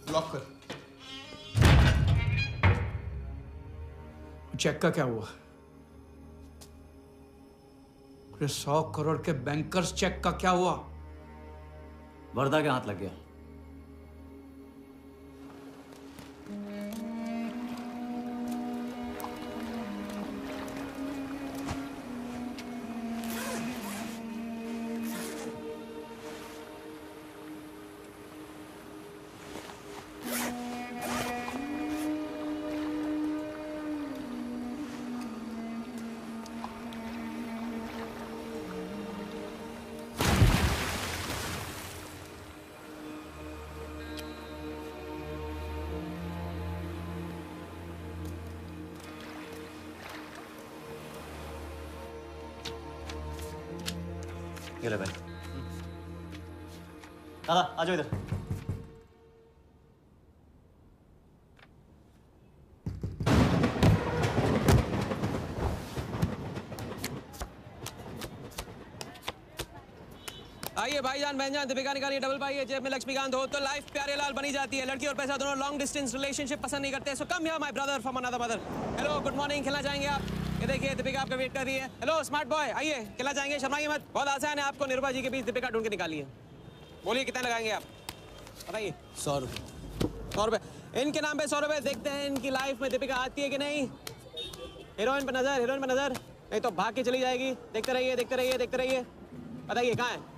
Lock कर। Check का क्या हुआ? 100 करोड़ के बैंकर्स चेक का क्या हुआ? वर्दा के हाथ लग गया। ये ले भाई। दादा आ जाओ इधर। आइए भाईजान बहनजान, दीपिका निकालिए डबल पाइए, जेब में लक्ष्मीकांत हो तो लाइफ प्यारे लाल बनी जाती है। लड़की और पैसा दोनों लॉन्ग डिस्टेंस रिलेशनशिप पसंद नहीं करते। So come here my brother from another mother. Hello good morning, खेलना चाहेंगे आप? ये देखिए दीपिका आपका वेट कर रही है। हेलो स्मार्ट बॉय, आइए खेलना चाहेंगे? शर्माइए मत, बहुत आसान है। आपको निर्भा जी के बीच दीपिका ढूंढ के निकाली है। बोलिए कितना लगाएंगे आप, बताइए। 100 रुपये। 100 रुपये इनके नाम पे 100 रुपये। देखते हैं इनकी लाइफ में दीपिका आती है कि नहीं। हीरोइन पर नजर, हीरोइन पर नजर, नहीं तो भाग के चली जाएगी। देखते रहिए देखते रहिए देखते रहिए, बताइए कहाँ है?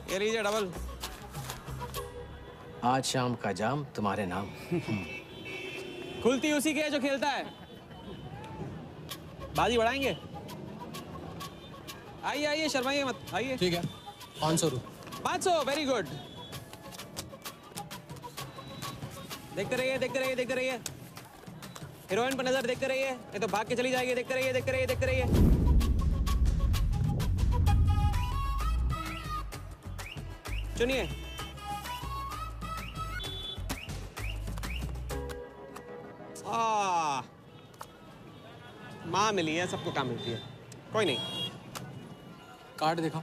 ये लीजिए डबल। आज शाम का जाम तुम्हारे नाम। खुलती उसी की है जो खेलता है। बाजी बढ़ाएंगे? आइए आइए, शर्माइए मत, आइए। ठीक है, 500 रुपये। 500, वेरी गुड। देखते रहिए देखते रहिए देखते रहिए, हीरोइन पर नजर, देखते रहिए नहीं तो भाग के चली जाएगी। देखते रहिए देखते रहिए देखते रहिए। चुनिए। माँ मिली है, सबको काम मिलती है, कोई नहीं। कार्ड दिखाओ,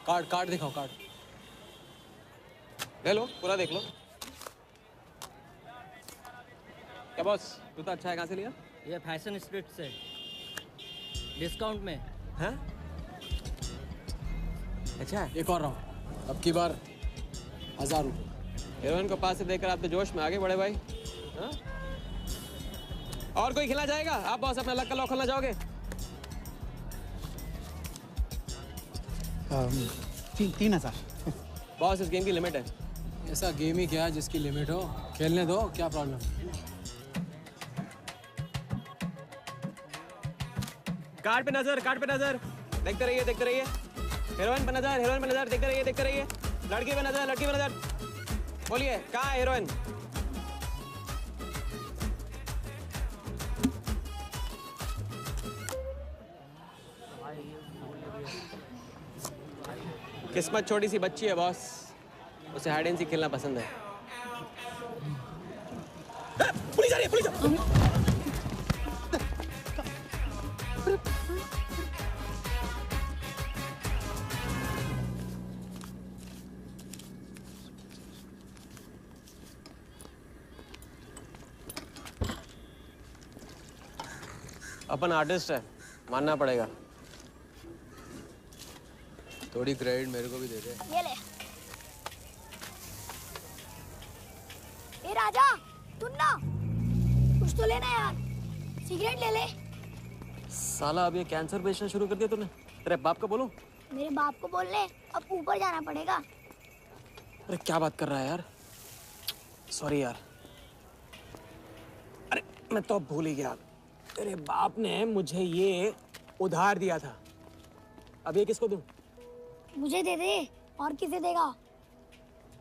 कार्ड दिखाओ, कार्ड ले लो, पूरा देख लो। क्या बॉस, जूता अच्छा है? कहाँ से लिया? ये फैशन स्ट्रीट से, डिस्काउंट में। हैं? अच्छा है। एक और राउंड, अब की बार 1000 रुपये। हीरोइन को पास से देखकर आप तो जोश में आगे बड़े भाई। हाँ? और कोई खिला जाएगा? आप बॉस अपना लक का लॉक खोलना चाहोगे? 3000। बॉस इस गेम की लिमिट है। ऐसा गेम ही क्या है जिसकी लिमिट हो? खेलने दो, क्या प्रॉब्लम? कार्ड पे नजर, कार्ड पे नजर, देखते रहिए देखते रहिए। हीरोइन पे नजर, हीरोइन पे नजर, देखते रहिए देखते रहिए। लड़की पे नजर, लड़की पे नजर। बोलिए कहाँ है हीरोइन? किस्मत छोटी सी बच्ची है बॉस, उसे हाइड एंड सीक खेलना पसंद है। पुलिस आ रही है, पुलिस! अपन आर्टिस्ट है, मानना पड़ेगा। थोड़ी क्रेडिट मेरे को भी दे दे। ये ले। ए राजा, सुन ना, कुछ तो लेना यार, सिगरेट ले ले। साला अब ये कैंसर बेचना शुरू कर दिया तूने। तेरे बाप को बोलूं? मेरे बाप को बोल ले, अब ऊपर जाना पड़ेगा। अरे क्या बात कर रहा है यार, सॉरी यार। अरे मैं तो भूल ही गया, तेरे बाप ने मुझे ये उधार दिया था। अब ये किसको दूं? मुझे दे दे, और किसे देगा?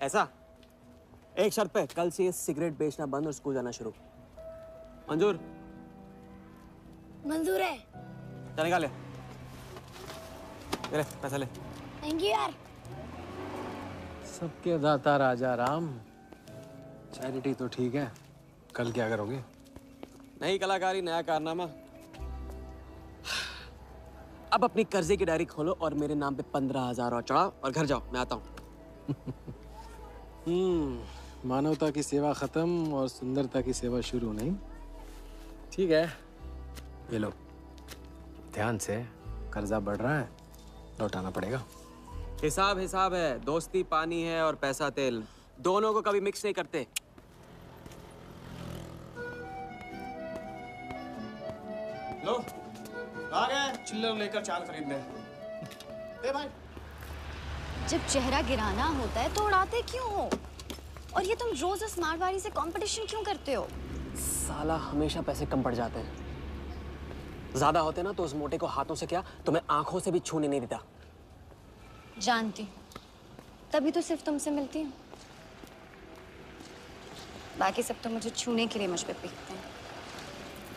ऐसा, एक शर्त पे, कल से ये सिगरेट बेचना बंद और स्कूल जाना शुरू। मंजूर? मंजूर है। चल निकाल ले, पैसा ले। थैंक यू यार। सबके दाता राजा राम। चैरिटी तो ठीक है, कल क्या करोगे? नई कलाकारी, नया कारनामा। अब अपनी कर्जे की डायरी खोलो और मेरे नाम पे 15,000 और चढ़ाओ और घर जाओ, मैं आता हूँ। मानवता की सेवा खत्म और सुंदरता की सेवा शुरू नहीं। ठीक है, ये लो, ध्यान से, कर्जा बढ़ रहा है, लौटाना पड़ेगा। हिसाब हिसाब है, दोस्ती पानी है और पैसा तेल, दोनों को कभी मिक्स नहीं करते। लो, आ गए, चिल्लर लेकर चाल खरीदने। ए भाई, जब चेहरा गिराना होता है तो उड़ाते क्यों हो? और ये तुम रोज उस मारवाड़ी से कंपटीशन क्यों करते हो? साला हमेशा पैसे कम पड़ जाते हैं। ज्यादा होते ना तो उस मोटे को हाथों से क्या, तुम्हें आंखों से भी छूने नहीं देता। जानती हूँ, तभी तो सिर्फ तुमसे मिलती हूँ। बाकी सब तो मुझे छूने के लिए मुझ पे पीटते हैं,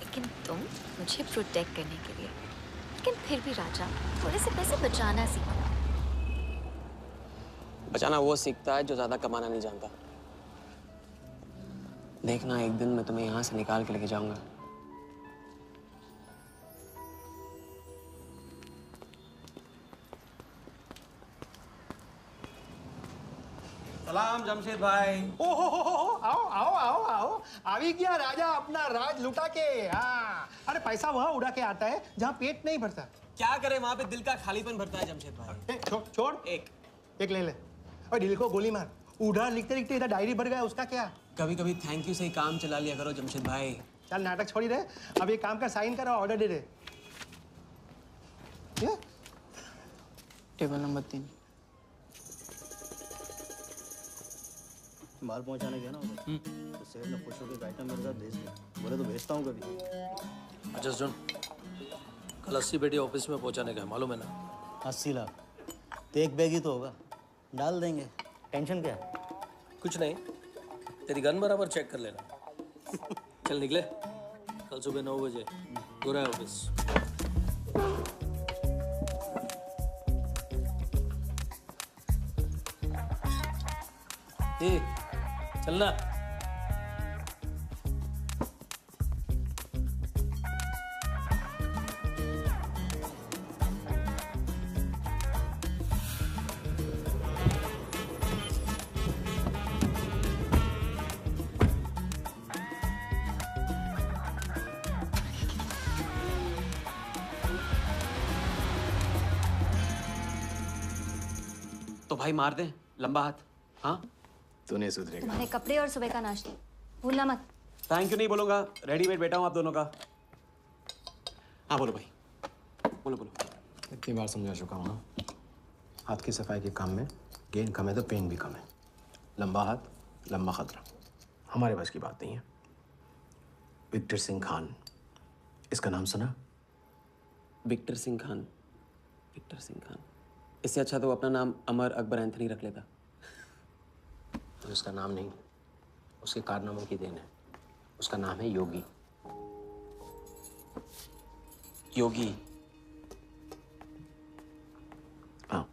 लेकिन तुम मुझे प्रोटेक्ट करने के लिए। लेकिन फिर भी राजा, थोड़े से पैसे बचाना सीखो। बचाना वो सीखता है जो ज्यादा कमाना नहीं जानता। देखना, एक दिन मैं तुम्हें यहाँ से निकाल के लेके जाऊंगा। सलाम जमशेद भाई। ओ हो, आओ आओ आओ आओ, आवी गया राजा अपना राज लुटा के। हाँ, अरे पैसा वहाँ उड़ा के आता है जहाँ पेट नहीं भरता। क्या करे, वहाँ पे दिल का खालीपन भरता है जमशेद भाई। छोड़, एक ले ले। और दिल को गोली मार। उधार लिखते लिखते इधर डायरी भर गया, उसका क्या? कभी कभी थैंक यू से ही काम चला लिया करो जमशेद भाई। चल नाटक छोड़ी दे, अब एक काम कर, साइन कर और ऑर्डर दे दे। Table number 3। माल पहुंचाने गया ना तो सेठ ने खुश होकर आइटम मेरे साथ भेज दिया। बोले तो भेजता हूँ कभी। अच्छा सुन, कल 80 पेटी ऑफिस में पहुंचाने का है, मालूम है ना? 80 लाख तो एक बैग ही तो होगा, डाल देंगे, टेंशन क्या है? कुछ नहीं, तेरी गन बराबर चेक कर लेना। चल निकले, कल सुबह 9 बजे गोरा ऑफिस। ये चलना। तो भाई मार दे लंबा हाथ। हाँ, तूने सुधरेगा। तुम्हारे कपड़े और सुबह का नाश्ता भूलना मत। थैंक यू नहीं बोलूंगा, रेडीमेड बैठा हूँ आप दोनों का। हाँ बोलो भाई, बोलो बोलो। इतनी बार समझा चुका हूँ ना, हाथ की सफाई के काम में गेन कम है तो पेन भी कम है। लंबा हाथ, लंबा खतरा, हमारे बस की बात नहीं है। विक्टर सिंह खान, इसका नाम सुना? Victor Singh Khan, Victor Singh Khan. इससे अच्छा तो अपना नाम अमर अकबर एंथनी रख लेता। तो उसका नाम नहीं, उसके कारनामों की देन है। उसका नाम है योगी। योगी? हाँ,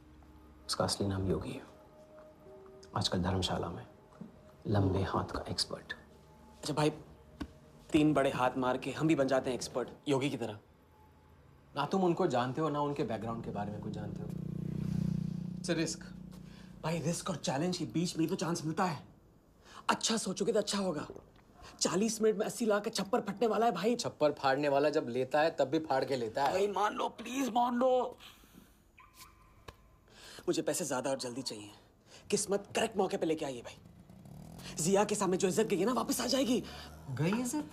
उसका असली नाम योगी है। आजकल धर्मशाला में लंबे हाथ का एक्सपर्ट। अच्छा भाई, 3 बड़े हाथ मार के हम भी बन जाते हैं एक्सपर्ट योगी की तरह। ना तुम उनको जानते हो ना उनके बैकग्राउंड के बारे में कुछ जानते हो। इट्स रिस्क भाई, रिस्क और चैलेंज के बीच में तो चांस मिलता है। अच्छा सोचोगे तो अच्छा होगा। 40 मिनट में 80 लाख का छप्पर फटने वाला है भाई। छप्पर फाड़ने वाला जब लेता है तब भी फाड़ के लेता है। भाई मान लो, प्लीज मान लो। मुझे पैसे ज्यादा और जल्दी चाहिए। किस्मत करेक्ट मौके पे लेके आइए भाई। जिया के सामने जो इज्जत गई है ना, वापस आ जाएगी। गई इज्जत?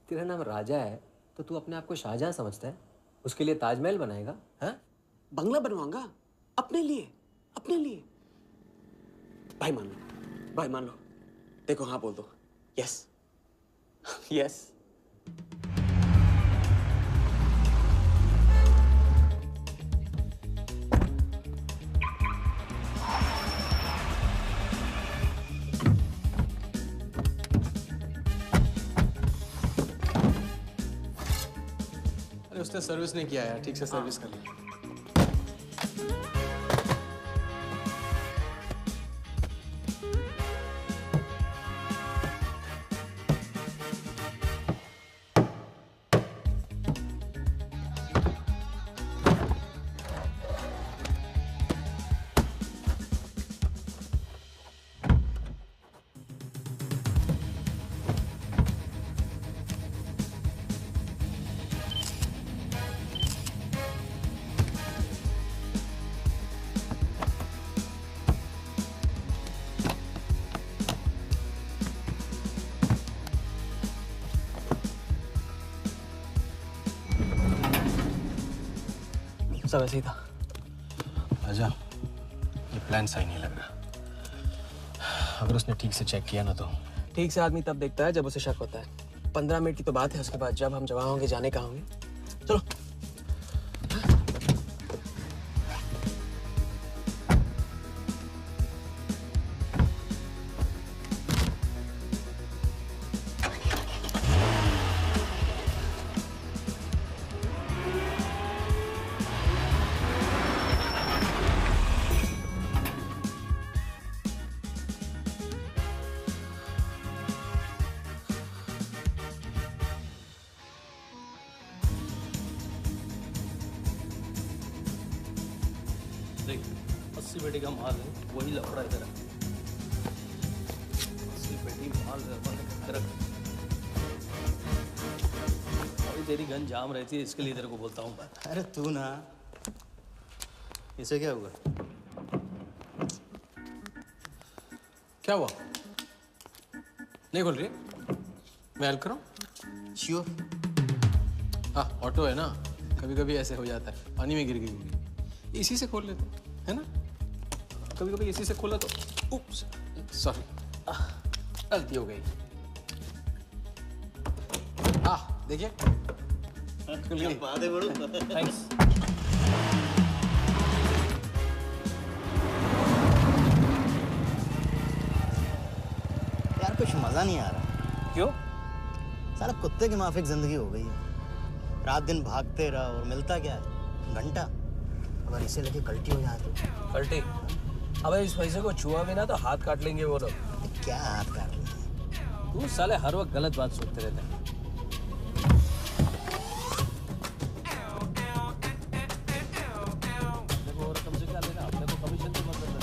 तेरा नाम राजा है तो तू अपने आप को शाहजहां समझता है? उसके लिए ताजमहल बनाएगा? हाँ, बंगला बनवाऊंगा अपने लिए, अपने लिए। भाई मान लो, भाई मान लो। देखो हाँ बोल दो। Yes yes. अरे उसने सर्विस नहीं किया यार, ठीक से सर्विस कर ली। सब ऐसे ही था। राजा, ये प्लान सही नहीं लग रहा। अगर उसने ठीक से चेक किया ना तो ठीक से आदमी तब देखता है जब उसे शक होता है। 15 मिनट की तो बात है, उसके बाद जब हम जवां होंगे जाने कहाँ होंगे। चलो। देख 80 पेटी का माल है, वही लफड़ा है तेरा। 80 पेटी माल है अपन ने रख। अभी तेरी गन जाम रहती है, इसके लिए तेरे को बोलता हूँ मैं। अरे तू ना, इसे क्या हुआ? क्या हुआ? नहीं खोल रही? मैं हेल्प करूं? श्योर। हाँ, ऑटो है ना, कभी कभी ऐसे हो जाता है, पानी में गिर गई होगी, इसी से खोल लेते है ना। कभी कभी इसी से खोला तो उप्स, सॉरी, गलती हो गई। हाँ देखिए, बात है बड़ू। थैंक्स। यार कुछ मजा नहीं आ रहा। क्यों? साला कुत्ते की माफिक जिंदगी हो गई है। रात दिन भागते रहा और मिलता क्या है? घंटा। अगर इसे लेके कल्टी हो जाए तो? कल्टी? अबे इस पैसे को छुआ भी ना तो हाथ काट लेंगे वो लोग। क्या हाथ काट लेंगे? तू साले हर वक्त गलत बात सोचते रहते हैं। देखो और कम से क्या लेना, अपने को कमीशन तो मत देना।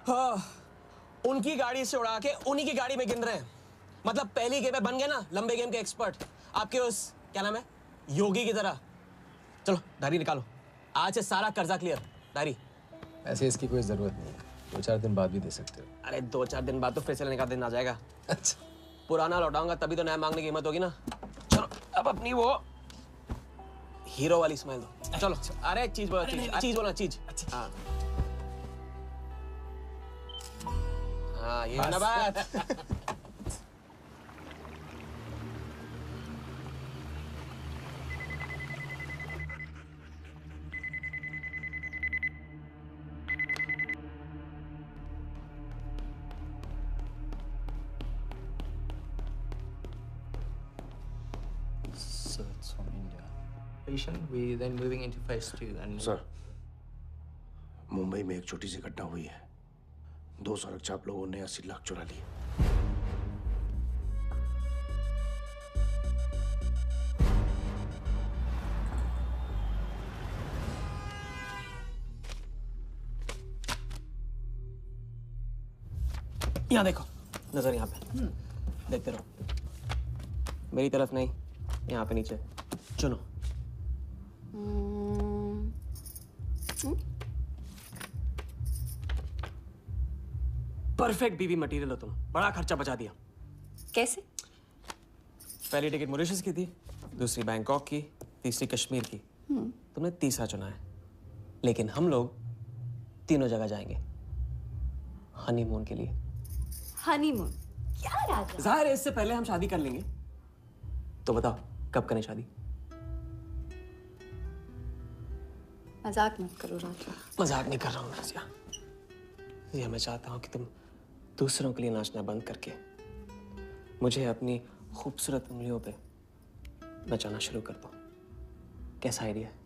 हाँ, उनकी गाड़ी से उड़ा के उन्हीं की गाड़ी में गिन रहे हैं। मतलब पहली गेम में बन गए ना लंबे गेम के एक्सपर्ट। आपके उस क्या नाम है, योगी की तरह। चलो डायरी निकालो, आज से सारा कर्जा क्लियर। डायरी। ऐसे इसकी कोई जरूरत नहीं है, 2-4 दिन बाद भी दे सकते हो। अरे 2-4 दिन बाद तो फिर से लेने का दिन आ जाएगा। अच्छा, पुराना लौटाऊंगा तभी तो नया मांगने की हिम्मत होगी ना। चलो अब अपनी वो हीरो वाली स्माइल दो। चलो। अरे चीज बोलो, चीज बोलो, चीज। हाँ हाँ, ये है ना बात। So it's from India. We then moving into phase 2 and sir, Mumbai में एक छोटी सी घटना हुई है। 2 सड़क चाप लोगों ने 80 लाख चुरा लिए। यहाँ देखो, नजर यहाँ पे। देखते रहो, मेरी तरफ नहीं, यहाँ पे नीचे। चुनो। परफेक्ट बीवी मटेरियल हो तुम, बड़ा खर्चा बचा दिया। कैसे? पहली टिकट मॉरिशस की थी, दूसरी बैंकॉक की, तीसरी कश्मीर की। तुमने तीसरा चुना है, लेकिन हम लोग तीनों जगह जाएंगे हनीमून के लिए। हनीमून? क्या राजा? जाहिर है इससे पहले हम शादी कर लेंगे। तो बताओ कब करें शादी? मजाक मत करो राजा। मजाक नहीं कर रहा हूँ नाज़िया। ये मैं चाहता हूँ कि तुम दूसरों के लिए नाचना बंद करके मुझे अपनी खूबसूरत उंगलियों पे नचाना शुरू कर दो। कैसा आइडिया है?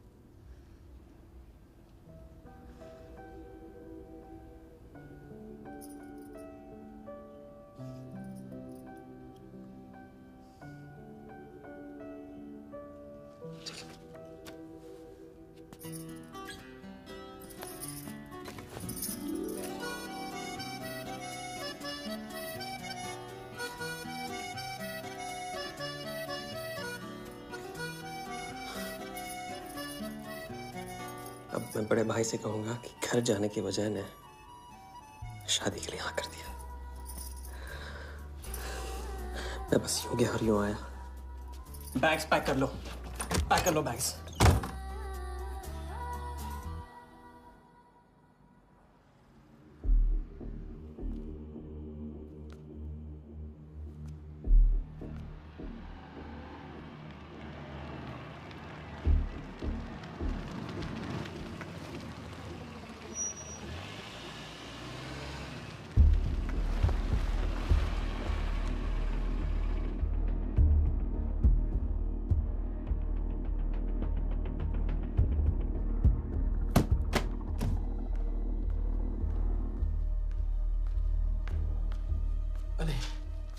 अब मैं बड़े भाई से कहूंगा कि घर जाने के बजाय ने शादी के लिए हाँ कर दिया। मैं बस यूं गया और यूं आया। बैग्स पैक कर लो, पैक कर लो बैग्स।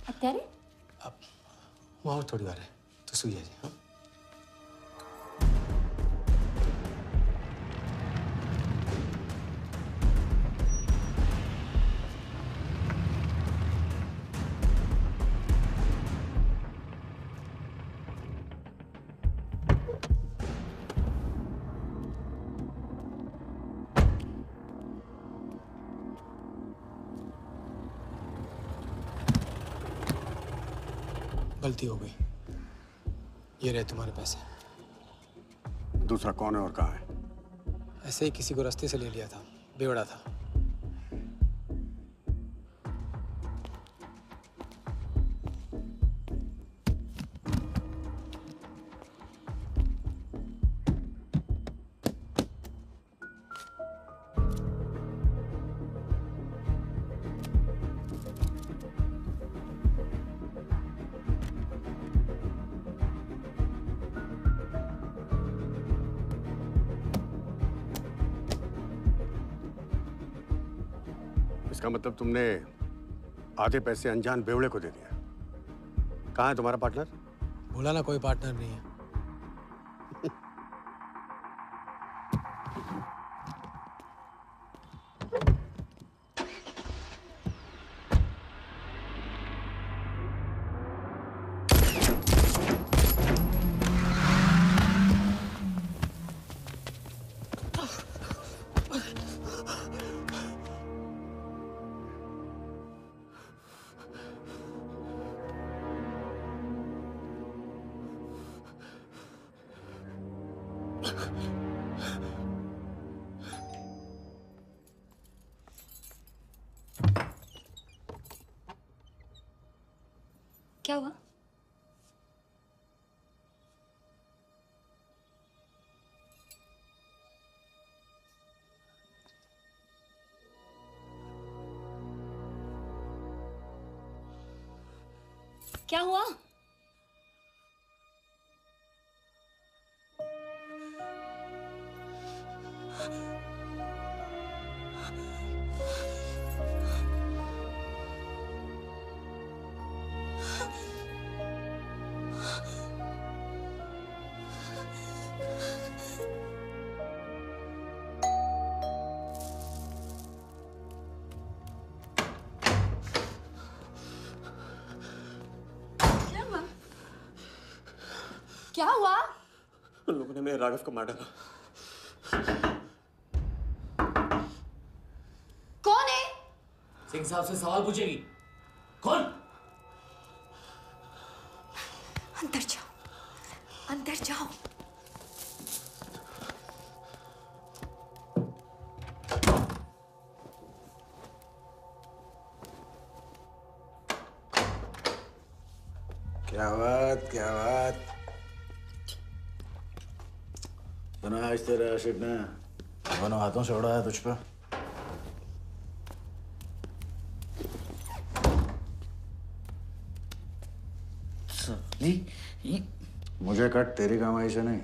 અત્યારે वहाँ और थोड़ी बार है तो सुई जाइए। हाँ? गलती हो गई। ये रहे तुम्हारे पैसे। दूसरा कौन है और कहाँ है? ऐसे ही किसी को रास्ते से ले लिया था, बेवड़ा था। इसका मतलब तुमने आधे पैसे अनजान बेवड़े को दे दिया। कहाँ है तुम्हारा पार्टनर? बोला ना कोई पार्टनर नहीं है। क्या हुआ? क्या हुआ? क्या हुआ? उन लोगों ने मेरे राघव को मार डाला। कौन है? सिंह साहब से सवाल पूछेगी। कौन? अंदर जाओ, अंदर जाओ। क्या बात, क्या बात। सुना आज तेरे आशिक ने दोनों हाथों से उड़ाया तुझ पे। मुझे कट तेरी कमाई से नहीं,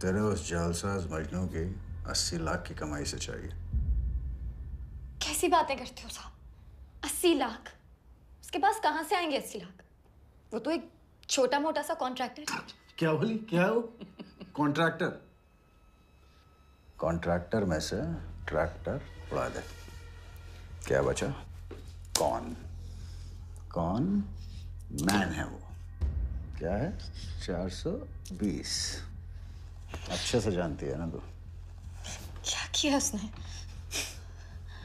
तेरे उस जालसाज मजनू की 80 लाख की कमाई से चाहिए। कैसी बातें करते हो साहब? 80 लाख? उसके पास कहाँ से आएंगे 80 लाख? वो तो एक छोटा मोटा सा कॉन्ट्रैक्टर है। क्या बोली? क्या है वो? कॉन्ट्रैक्टर? कॉन्ट्रैक्टर में से ट्रैक्टर उड़ा दे। क्या बचा? कौन? कौन मैन है वो? क्या है? 420। अच्छे से जानती है ना तू? किया उसने?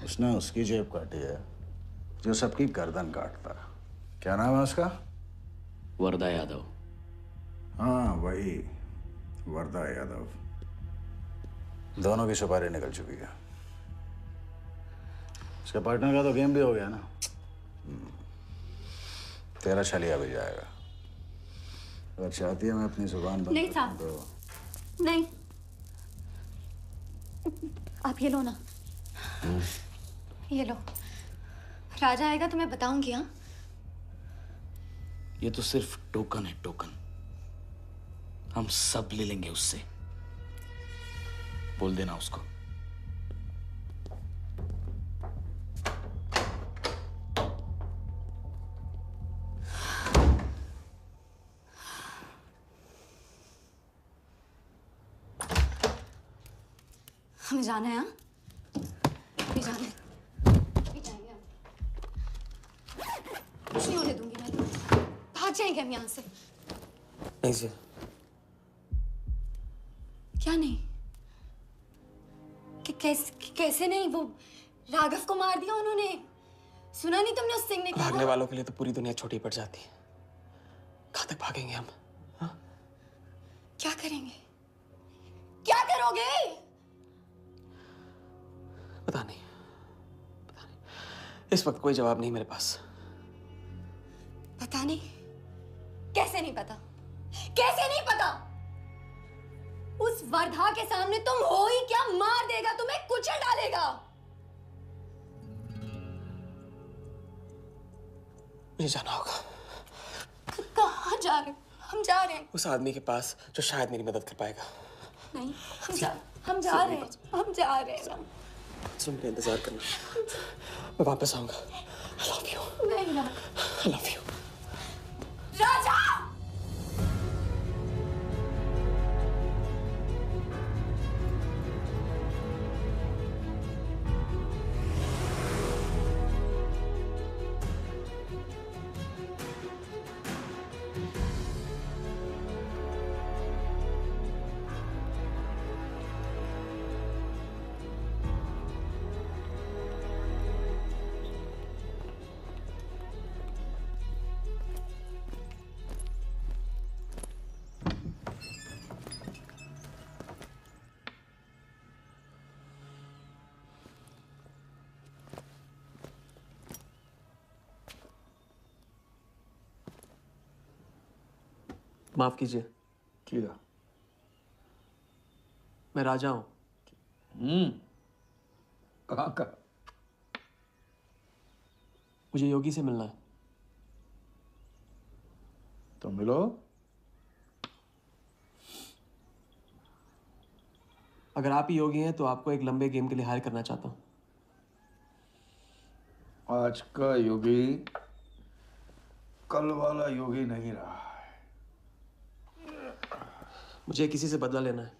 उसने उसकी जेब काटी है जो सबकी गर्दन काटता है। क्या नाम है उसका? वरदा यादव। हाँ वही, वरदा यादव। दोनों की सुपारी निकल चुकी है। उसके पार्टनर का तो गेम भी हो गया ना। तेरा छलिया भी जाएगा। अगर चाहती है मैं अपनी जुबान बंद नहीं करूं साहब। तो नहीं, आप ये लो ना। ये लो, राजा आएगा तो मैं बताऊंगी। हाँ, ये तो सिर्फ टोकन है, टोकन। हम सब ले लेंगे उससे। बोल देना उसको। हमें जाना है। हाँ, नहीं जाना है। नहीं जाएंगे हम। कुछ नहीं होने दूंगी मैं। भाग जाएंगे हम यहाँ से। नहीं सर। क्या नहीं? कैसे नहीं? वो राघव को मार दिया उन्होंने। सुना नहीं तुमने उस सिंह ने क्या? भागने वालों के लिए तो पूरी दुनिया छोटी पड़ जाती है। कहाँ तक भागेंगे हम? हाँ? क्या करेंगे? क्या करोगे? पता नहीं। इस वक्त कोई जवाब नहीं मेरे पास। पता नहीं? कैसे नहीं पता? कैसे नहीं पता? उस वर्धा के सामने तुम हो ही क्या? मार देगा, तुम्हें कुचल डालेगा। मुझे जाना होगा। कहाँ जा रहे हो? हम जा रहे हैं। उस आदमी के पास जो शायद मेरी मदद कर पाएगा। नहीं, हम जा रहे हैं। हम जा रहे हैं। सुन, मेरा इंतजार करना। मैं वापस आऊंगा। I love you. नहीं ना। I love you. राजा! माफ कीजिए। किया। मैं राजा हूं। कहाँ का? मुझे योगी से मिलना है। तो मिलो। अगर आप ही योगी हैं तो आपको एक लंबे गेम के लिए हायर करना चाहता हूं। आज का योगी कल वाला योगी नहीं रहा है। मुझे किसी से बदला लेना है।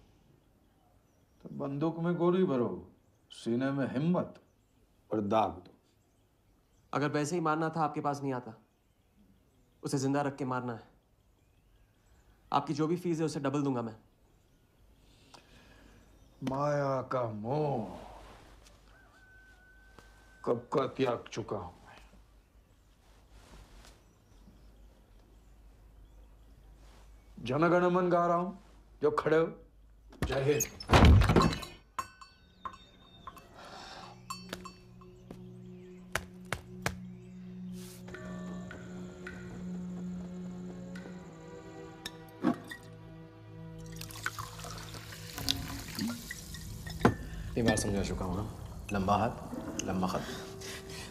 तो बंदूक में गोली भरो, सीने में हिम्मत और दाग दो। अगर वैसे ही मारना था आपके पास नहीं आता। उसे जिंदा रख के मारना है। आपकी जो भी फीस है उसे डबल दूंगा मैं। माया का मोह कब का त्याग चुका हूं मैं। जनगण मन गा रहा हूं, जो खड़े हो। जय हिंद। ये बार समझा चुका हूँ ना। लंबा हाथ लंबा खत।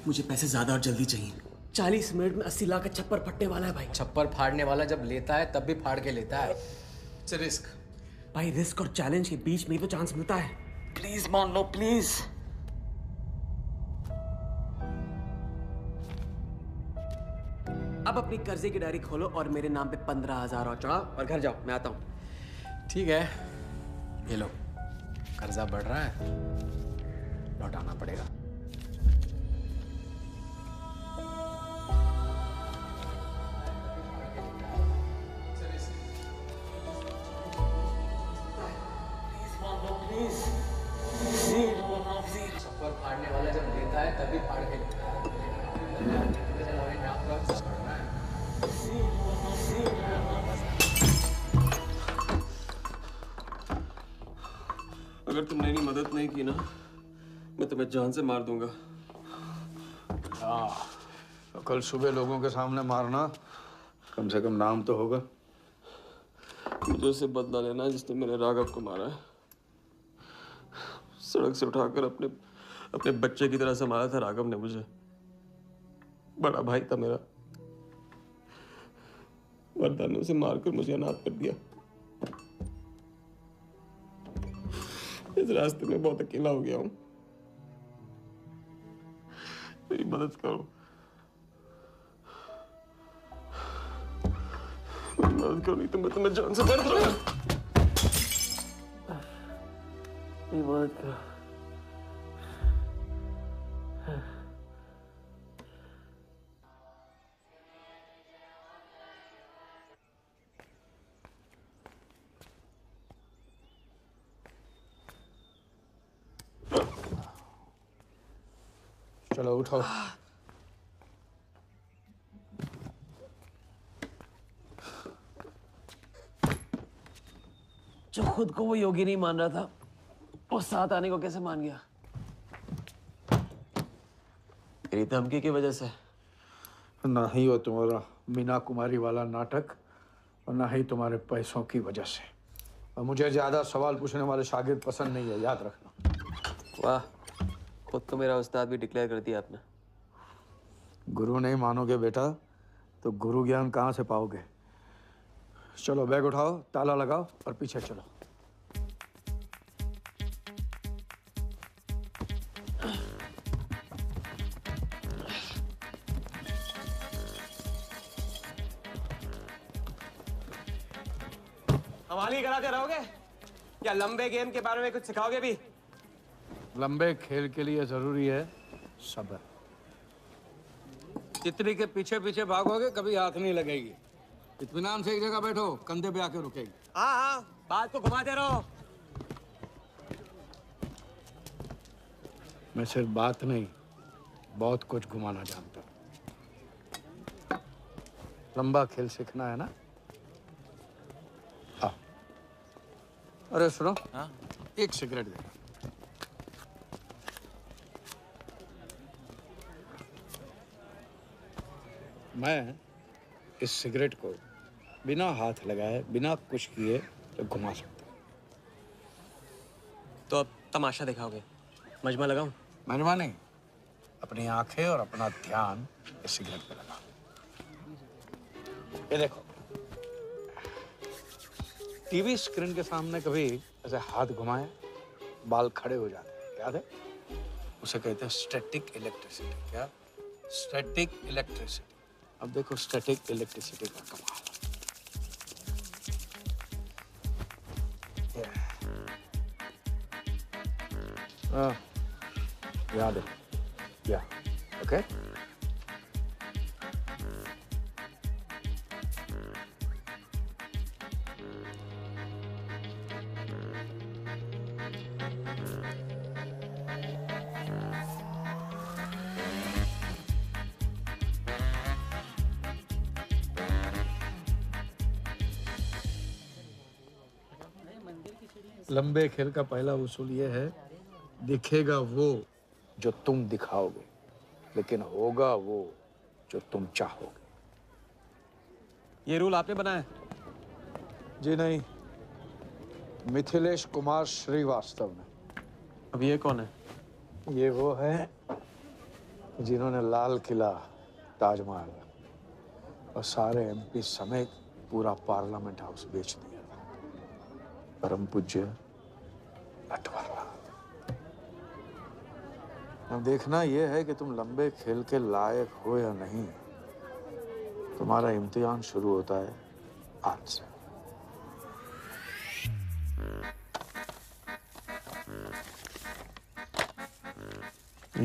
मुझे पैसे ज्यादा और जल्दी चाहिए। 40 मिनट में 80 लाख का छप्पर फटने वाला है भाई। छप्पर फाड़ने वाला जब लेता है तब भी फाड़ के लेता है। It's risk. भाई रिस्क और चैलेंज के बीच में ही तो चांस मिलता है। प्लीज मान लो प्लीज। अब अपनी कर्जे की डायरी खोलो और मेरे नाम पे 15,000 और चढ़ाओ और घर जाओ। मैं आता हूँ। ठीक है, ये लो। कर्जा बढ़ रहा है, लौटाना पड़ेगा। Please. अगर तुमने मेरी मदद नहीं की ना, मैं तुम्हें जान से मार दूंगा। हाँ, तो कल सुबह लोगों के सामने मारना, कम से कम नाम तो होगा। मुझे उससे बदला लेना जिसने मेरे राघव को मारा है। सड़क से उठाकर अपने बच्चे की तरह संभाला था राघव ने मुझे। बड़ा भाई था मेरा, वरदान ने उसे मारकर मुझे अनाथ कर दिया। इस रास्ते में बहुत अकेला हो गया हूं, मेरी मदद करो, मेरी मदद करो, नहीं तो मैं तुम्हें जान से मार दूंगा। मेरी मदद करो। चलो उठो। जो खुद को वो योगी नहीं मान रहा था, वो साथ आने को कैसे मान गया? तेरी धमकी की वजह से। ना ही वो तुम्हारा मीना कुमारी वाला नाटक और ना ही तुम्हारे पैसों की वजह से। और मुझे ज्यादा सवाल पूछने वाले शागिर्द पसंद नहीं है, याद रखना। वाह, खुद तो मेरा उस्ताद भी डिक्लेयर कर दिया आपने। गुरु नहीं मानोगे बेटा तो गुरु ज्ञान कहाँ से पाओगे। चलो बैग उठाओ, ताला लगाओ और पीछे चलो। हमारी कराते रहोगे या लंबे गेम के बारे में कुछ सिखाओगे भी? लंबे खेल के लिए जरूरी है सब्र। तितली के पीछे पीछे भागोगे कभी हाथ नहीं लगेगी। इत्मीनान से एक जगह बैठो, कंधे पे आके रुकेगी। हाँ हाँ, बात को घुमाते रहो। मैं सिर्फ बात नहीं, बहुत कुछ घुमाना जानता हूँ। लंबा खेल सीखना है ना? हाँ। अरे सुनो, हाँ? एक सिगरेट दे। मैं इस सिगरेट को बिना हाथ लगाए, बिना कुछ किए तो घुमा सकता हूँ। तो अब तमाशा दिखाओगे? मजमा लगाऊं? मजमा नहीं, अपनी आंखें और अपना ध्यान इस सिगरेट पे लगाओ। ये देखो, टीवी स्क्रीन के सामने कभी ऐसे हाथ घुमाए बाल खड़े हो जाते हैं, याद है? उसे कहते हैं स्टैटिक इलेक्ट्रिसिटी। क्या? Static electricity. अब देखो स्टैटिक इलेक्ट्रिसिटी का कमाल। याद है? या ओके। लंबे खेल का पहला उसूल ये है, दिखेगा वो जो तुम दिखाओगे, लेकिन होगा वो जो तुम चाहोगे। ये रूल आपने बनाया? जी नहीं, मिथिलेश कुमार श्रीवास्तव ने। अब ये कौन है? ये वो है जिन्होंने लाल किला, ताजमहल और सारे एमपी समेत पूरा पार्लियामेंट हाउस बेच दिया। परम पूज्य नटवरलाल। अब देखना यह है कि तुम लंबे खेल के लायक हो या नहीं। तुम्हारा इम्तिहान शुरू होता है आज से।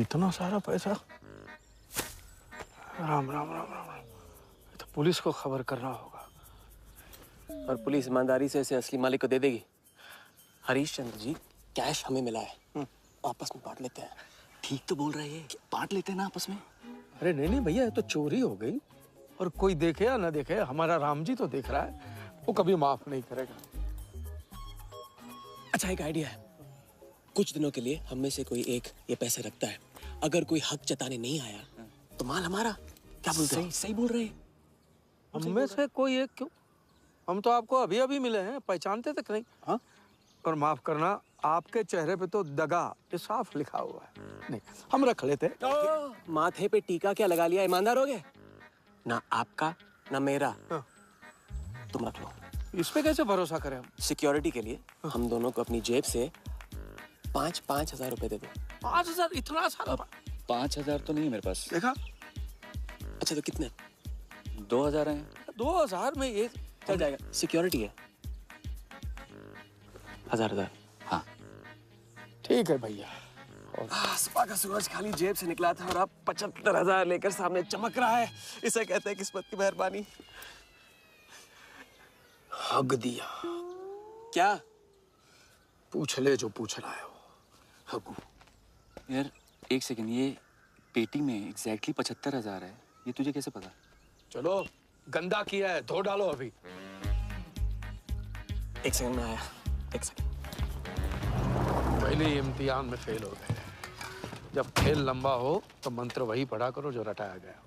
इतना सारा पैसा? राम राम राम राम राम। तो पुलिस को खबर करना होगा। और पुलिस ईमानदारी से इसे असली मालिक को दे देगी। हरीश चंद्र जी, कैश हमें मिला है, आपस में बांट लेते हैं। ठीक तो बोल रहे हैं, बांट लेते हैं ना आपस में। अरे नहीं नहीं भैया, ये तो चोरी हो गई और कोई देखे या ना देखे, हमारा राम जी तो देख रहा है, वो कभी माफ नहीं करेगा। अच्छा, एक आइडिया है। कुछ दिनों के लिए हम में से कोई एक ये पैसे रखता है, अगर कोई हक जताने नहीं आया तो माल हमारा। क्या बोलते हो? सही बोल रहे हैं। हम में से कोई एक क्यों? हम तो आपको अभी अभी मिले हैं, पहचानते तक नहीं। हाँ? और माफ करना, आपके चेहरे पे तो दगा ये साफ लिखा हुआ है। नहीं, हम रख लेते। माथे पे टीका क्या लगा लिया, ईमानदार हो गए? ना आपका ना मेरा। तुम रख लो। इस पे कैसे भरोसा करें हम? सिक्योरिटी के लिए हम दोनों को अपनी जेब से 5-5 हजार रुपए दे दो। 5,000? इतना सारा? 5,000 तो नहीं है मेरे पास। देखा? अच्छा तो कितने? 2,000 हैं। 2,000 में ये चल जाएगा। सिक्योरिटी है 1,000। हाँ ठीक है भैया। सुबह का सूरज खाली जेब से निकला था और अब 75,000 लेकर सामने चमक रहा है। इसे कहते हैं किस्मत की मेहरबानी। हक दिया। क्या? पूछ ले जो पूछ रहा है वो। हकू। यार एक सेकंड, ये पेटी में एग्जैक्टली 75,000 है। ये तुझे कैसे पता? चलो गंदा किया है, धो डालो अभी। एक सेकंड में आया। एक सेकंड। पहले ही इम्तिहान में फेल हो गए। जब खेल लंबा हो तो मंत्र वही पढ़ा करो जो रटाया गया।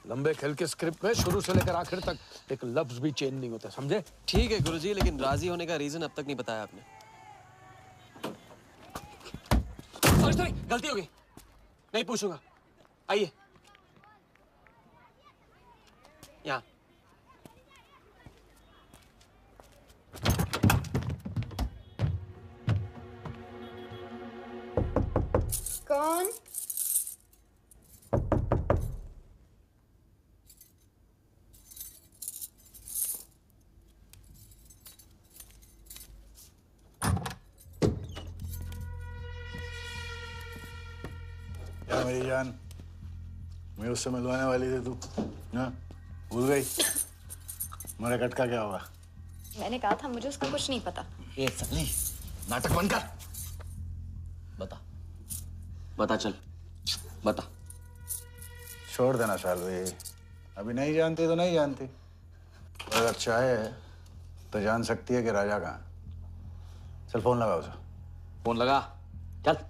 लंबे खेल के स्क्रिप्ट में शुरू से लेकर आखिर तक एक लफ्ज भी चेंज नहीं होता, समझे? ठीक है गुरुजी, लेकिन राजी होने का रीजन अब तक नहीं बताया आपने। सॉरी, गलती हो गई। नहीं पूछूंगा। आइए यहाँ। कौन? क्या मेरी जान, मैं उससे मिलवाने वाली थी तू, हाँ? भूल गई? मेरा कटका क्या हुआ? मैंने कहा था मुझे उसका कुछ नहीं पता। ए सन्नी, नाटक बंद कर। बता चल, बता। छोड़ देना शालवी, अभी नहीं जानती तो नहीं जानती। और अगर चाहे तो जान सकती है कि राजा कहाँ है। चल फोन लगा उसे। फोन लगा, चल।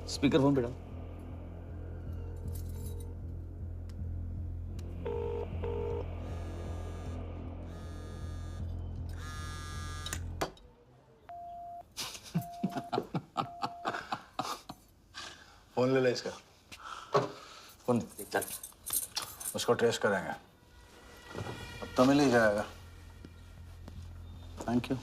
स्पीकर फोन पे डाल। फोन ले ले इसका। फोन चल। उसको ट्रेस करेंगे, अब तो मिल ही जाएगा। Thank you.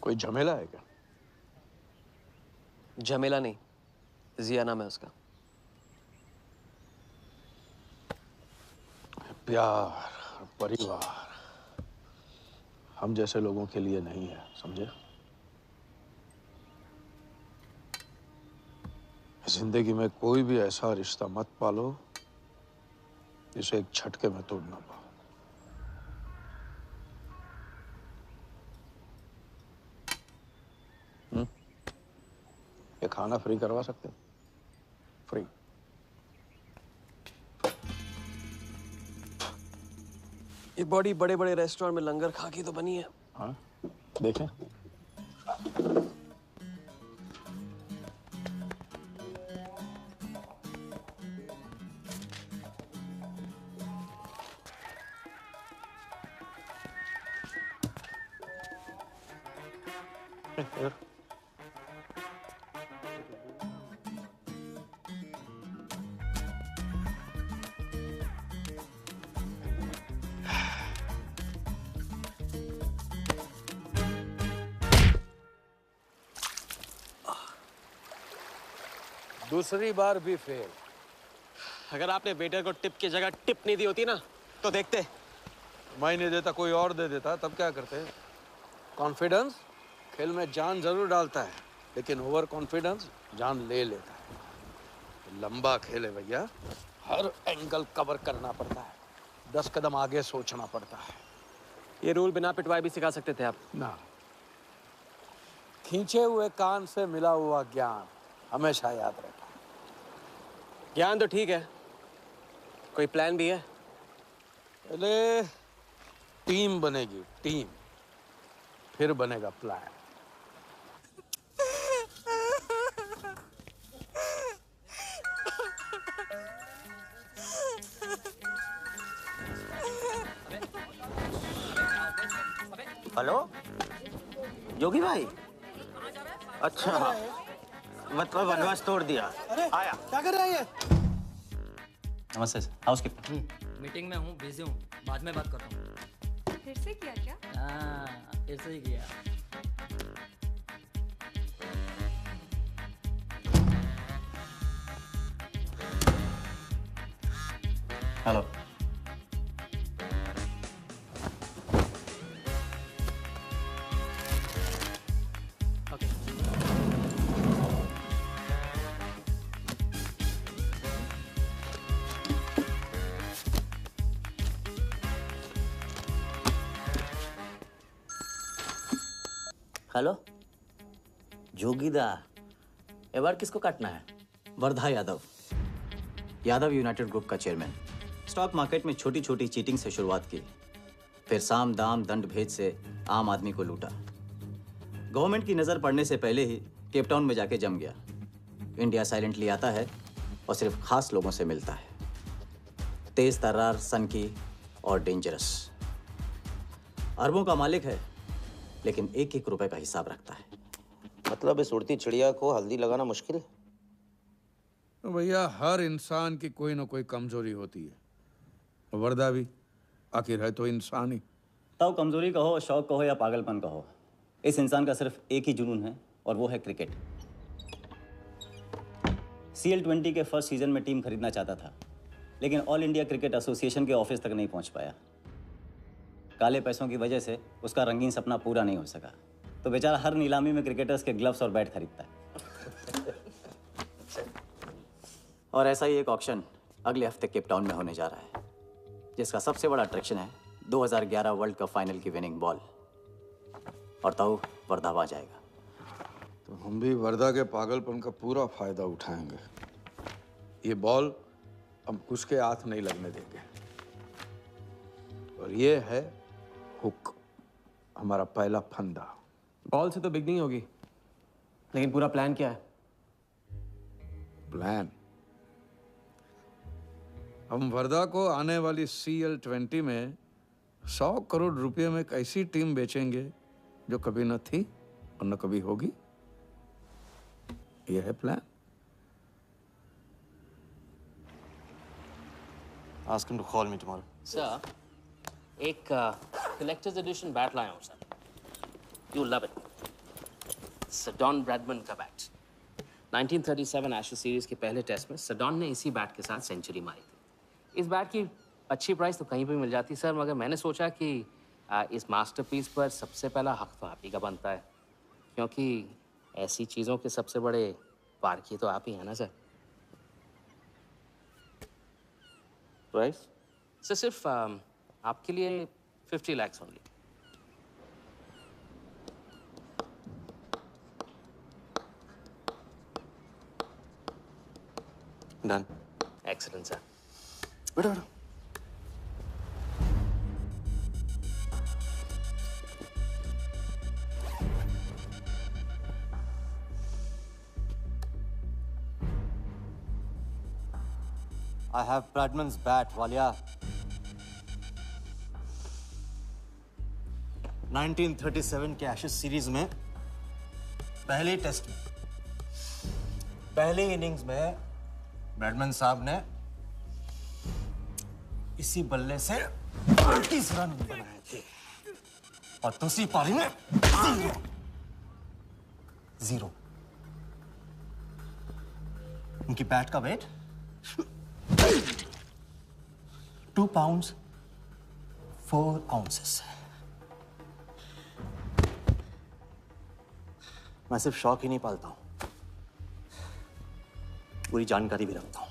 कोई झमेला है क्या? झमेला नहीं, जिया नाम है उसका। प्यार, परिवार हम जैसे लोगों के लिए नहीं है, समझे? जिंदगी में कोई भी ऐसा रिश्ता मत पालो जिसे एक झटके में तोड़ ना पाओ। ये खाना फ्री करवा सकते हो? फ्री। ये बॉडी बड़े बड़े रेस्टोरेंट में लंगर खा के तो बनी है। हाँ, देखें। दूसरी बार भी फेल। अगर आपने वेटर को टिप की जगह टिप नहीं दी होती ना तो देखते। मैं नहीं देता, कोई और दे देता, तब क्या करते? कॉन्फिडेंस खेल में जान जरूर डालता है, लेकिन ओवर कॉन्फिडेंस जान ले लेता है। लंबा खेल है भैया, हर एंगल कवर करना पड़ता है, 10 कदम आगे सोचना पड़ता है। ये रूल बिना पिटवाए भी सिखा सकते थे आप। ना, खींचे हुए कान से मिला हुआ ज्ञान हमेशा याद रखना। ज्ञान तो ठीक है, कोई प्लान भी है? पहले टीम बनेगी, टीम, फिर बनेगा प्लान। हेलो जोगी भाई, अच्छा मतलब वनवास तोड़ दिया। आया। क्या कर रहे हैं ये? नमस्ते सर, हाउसकीपर। मीटिंग में हूँ, बिजी हूँ, बाद में बात करता हूँ। फिर से किया क्या? हाँ, फिर से ही किया। हेलो। हेलो जोगीदा, ए बार किसको काटना है? वर्धा यादव, यादव यूनाइटेड ग्रुप का चेयरमैन। स्टॉक मार्केट में छोटी छोटी चीटिंग से शुरुआत की, फिर साम दाम दंड भेद से आम आदमी को लूटा। गवर्नमेंट की नज़र पड़ने से पहले ही केप टाउन में जाके जम गया। इंडिया साइलेंटली आता है और सिर्फ खास लोगों से मिलता है। तेज तर्रार, सनकी और डेंजरस। अरबों का मालिक है, लेकिन एक एक रुपए का हिसाब रखता है। मतलब इस उड़ती चिड़िया को हल्दी लगाना मुश्किल है? तो भैया हर इंसान की कोई ना कोई कमजोरी होती है। वर्दा भी आखिर है तो इंसान ही। ताऊ कमजोरी कहो, शौक कहो या पागलपन कहो, इस इंसान का सिर्फ एक ही जुनून है और वो है क्रिकेट। CL20 के फर्स्ट सीजन में टीम खरीदना चाहता था, लेकिन ऑल इंडिया क्रिकेट एसोसिएशन के ऑफिस तक नहीं पहुंच पाया। काले पैसों की वजह से उसका रंगीन सपना पूरा नहीं हो सका, तो बेचारा हर नीलामी में क्रिकेटर्स के ग्लव्स और बैट खरीदता है। और ऐसा ही एक ऑक्शन अगले हफ्ते केप टाउन में होने जा रहा है, जिसका सबसे बड़ा अट्रैक्शन है 2011 वर्ल्ड कप फाइनल की विनिंग बॉल। और ताऊ वर्धा आ जाएगा। तो हम भी वर्दा के पागलपन का पूरा फायदा उठाएंगे। ये बॉल हम उसके हाथ नहीं लगने देंगे। और ये है हुक, हमारा पहला फंदा। बॉल से तो बिगनिंग होगी, लेकिन पूरा प्लान क्या है? प्लान, हम वर्धा को आने वाली CL20 में 100 करोड़ रुपए में एक ऐसी टीम बेचेंगे जो कभी न थी और न कभी होगी। यह है plan. Ask him to call me tomorrow. Sir, एक कलेक्टर्स एडिशन बैट लाया हूँ sir. You love it. Sir Don Bradman का बैट। 1937 एशेज सीरीज के पहले टेस्ट में सडॉन ने इसी बैट के साथ सेंचुरी मारी थी। इस बैट की अच्छी प्राइस तो कहीं भी मिल जाती सर, मगर मैंने सोचा कि इस मास्टरपीस पर सबसे पहला हक तो आप ही का बनता है, क्योंकि ऐसी चीज़ों के सबसे बड़े पारखी तो आप ही हैं ना सर। प्राइस सर सिर्फ आपके लिए 50 lakhs only. Done. Excellent sir. बैठो बैठो। I have Bradman's bat, Walia. 1937 के एशेज सीरीज में पहले टेस्ट में पहले इनिंग्स में ब्रैडमैन साहब ने इसी बल्ले से 38 रन बनाए थे और दूसरी पारी में जीरो। उनकी बैट का वेट 2 pounds 4 ounces। मैं सिर्फ शौक ही नहीं पालता हूं, पूरी जानकारी भी रखता हूं।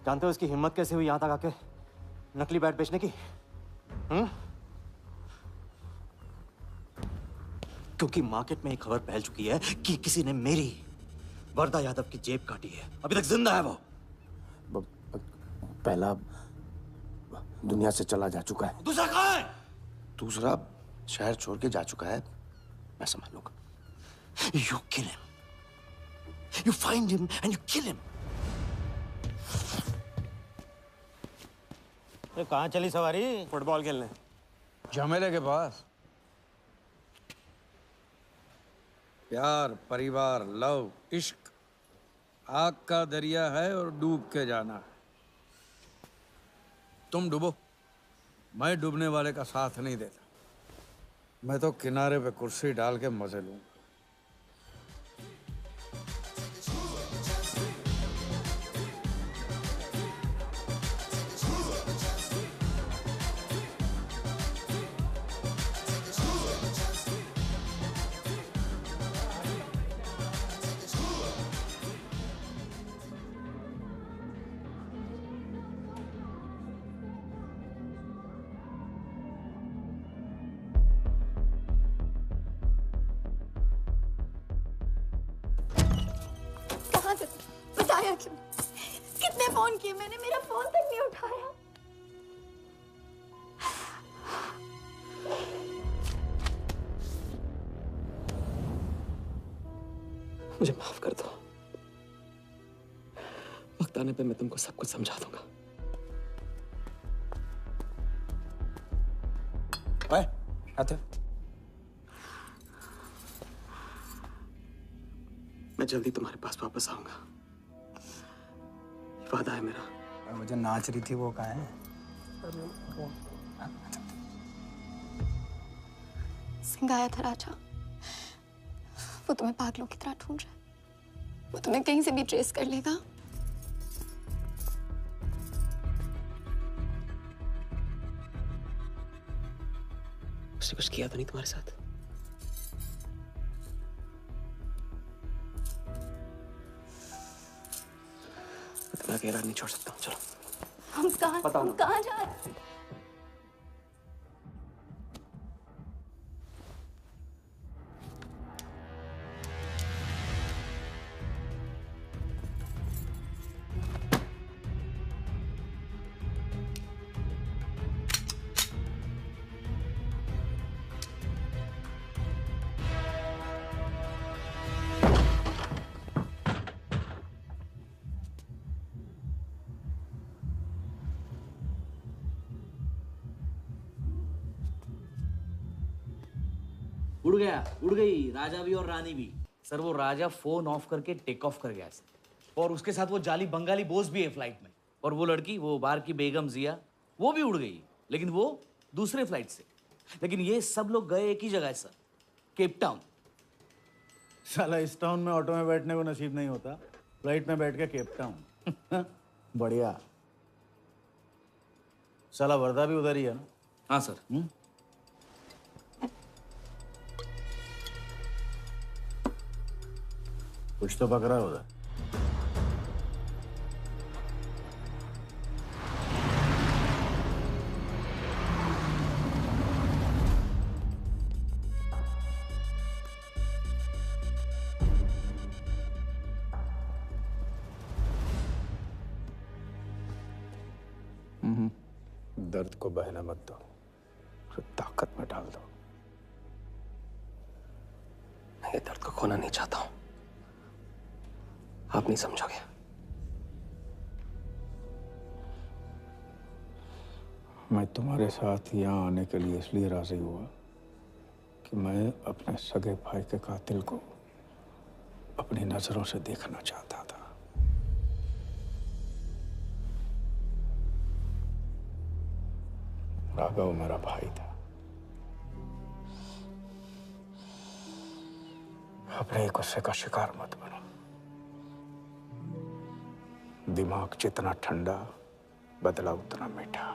जानते हो इसकी हिम्मत कैसे हुई यहां तक आके नकली बैट बेचने की? क्योंकि मार्केट में एक खबर फैल चुकी है कि किसी ने मेरी वरदा यादव की जेब काटी है। अभी तक जिंदा है वो। पहला दुनिया से चला जा चुका है, दूसरा कहाँ है? दूसरा शहर छोड़ के जा चुका है। मैं संभालूंगा। You kill him. You find him and you kill him. अरे कहाँ चली सवारी? फुटबॉल खेलने। झमेले के पास। प्यार, परिवार, लव, इश्क आग का दरिया है और डूब के जाना है। तुम डूबो, मैं डूबने वाले का साथ नहीं देता। मैं तो किनारे पे कुर्सी डाल के मजे लूंगा। बताया क्यों? कितने फोन किए मैंने, मेरा फोन तक नहीं उठाया। मुझे माफ कर दो। वक्त आने पे मैं तुमको सब कुछ समझा दूंगा। आते मैं जल्दी तुम्हारे पास वापस आऊंगा, ये वादा है मेरा। वो जो नाच रही थी वो कहाँ है? सिंह आया था राजा, वो तुम्हें पागलों की तरह ढूंढ रहा है। वो तुम्हें कहीं से भी ट्रेस कर लेगा। उसने कुछ किया तो नहीं तुम्हारे साथ? इतना गहरा नहीं छोड़ सकता हूँ। चलो हम कहाँ जा रहे हैं? उड़ गई राजा भी और रानी भी। सर वो राजा फोन ऑफ करके टेक ऑफ कर गया सर, और उसके साथ वो जाली बंगाली बोस भी है फ्लाइट में। और वो लड़की, वो बार की बेगम जिया, वो भी उड़ गई, लेकिन वो दूसरे फ्लाइट से। लेकिन ये सब लोग गए एक ही जगह है सर, केप टाउन। साला इस टाउन में ऑटो में बैठने को नसीब नहीं होता, फ्लाइट में बैठ के केप टाउन। बढ़िया। साला वर्दा भी उधर ही है ना? हाँ सर। कुछ तो पकड़ा उधर। दर्द को बहना मत दो, उसे ताकत में डाल दो। मैं ये दर्द को खोना नहीं चाहता हूं, आप नहीं समझोगे। मैं तुम्हारे साथ यहाँ आने के लिए इसलिए राजी हुआ कि मैं अपने सगे भाई के कातिल को अपनी नजरों से देखना चाहता था। राघव मेरा भाई था। अपने गुस्से का शिकार मत बनो। दिमाग जितना ठंडा, बदला उतना मीठा।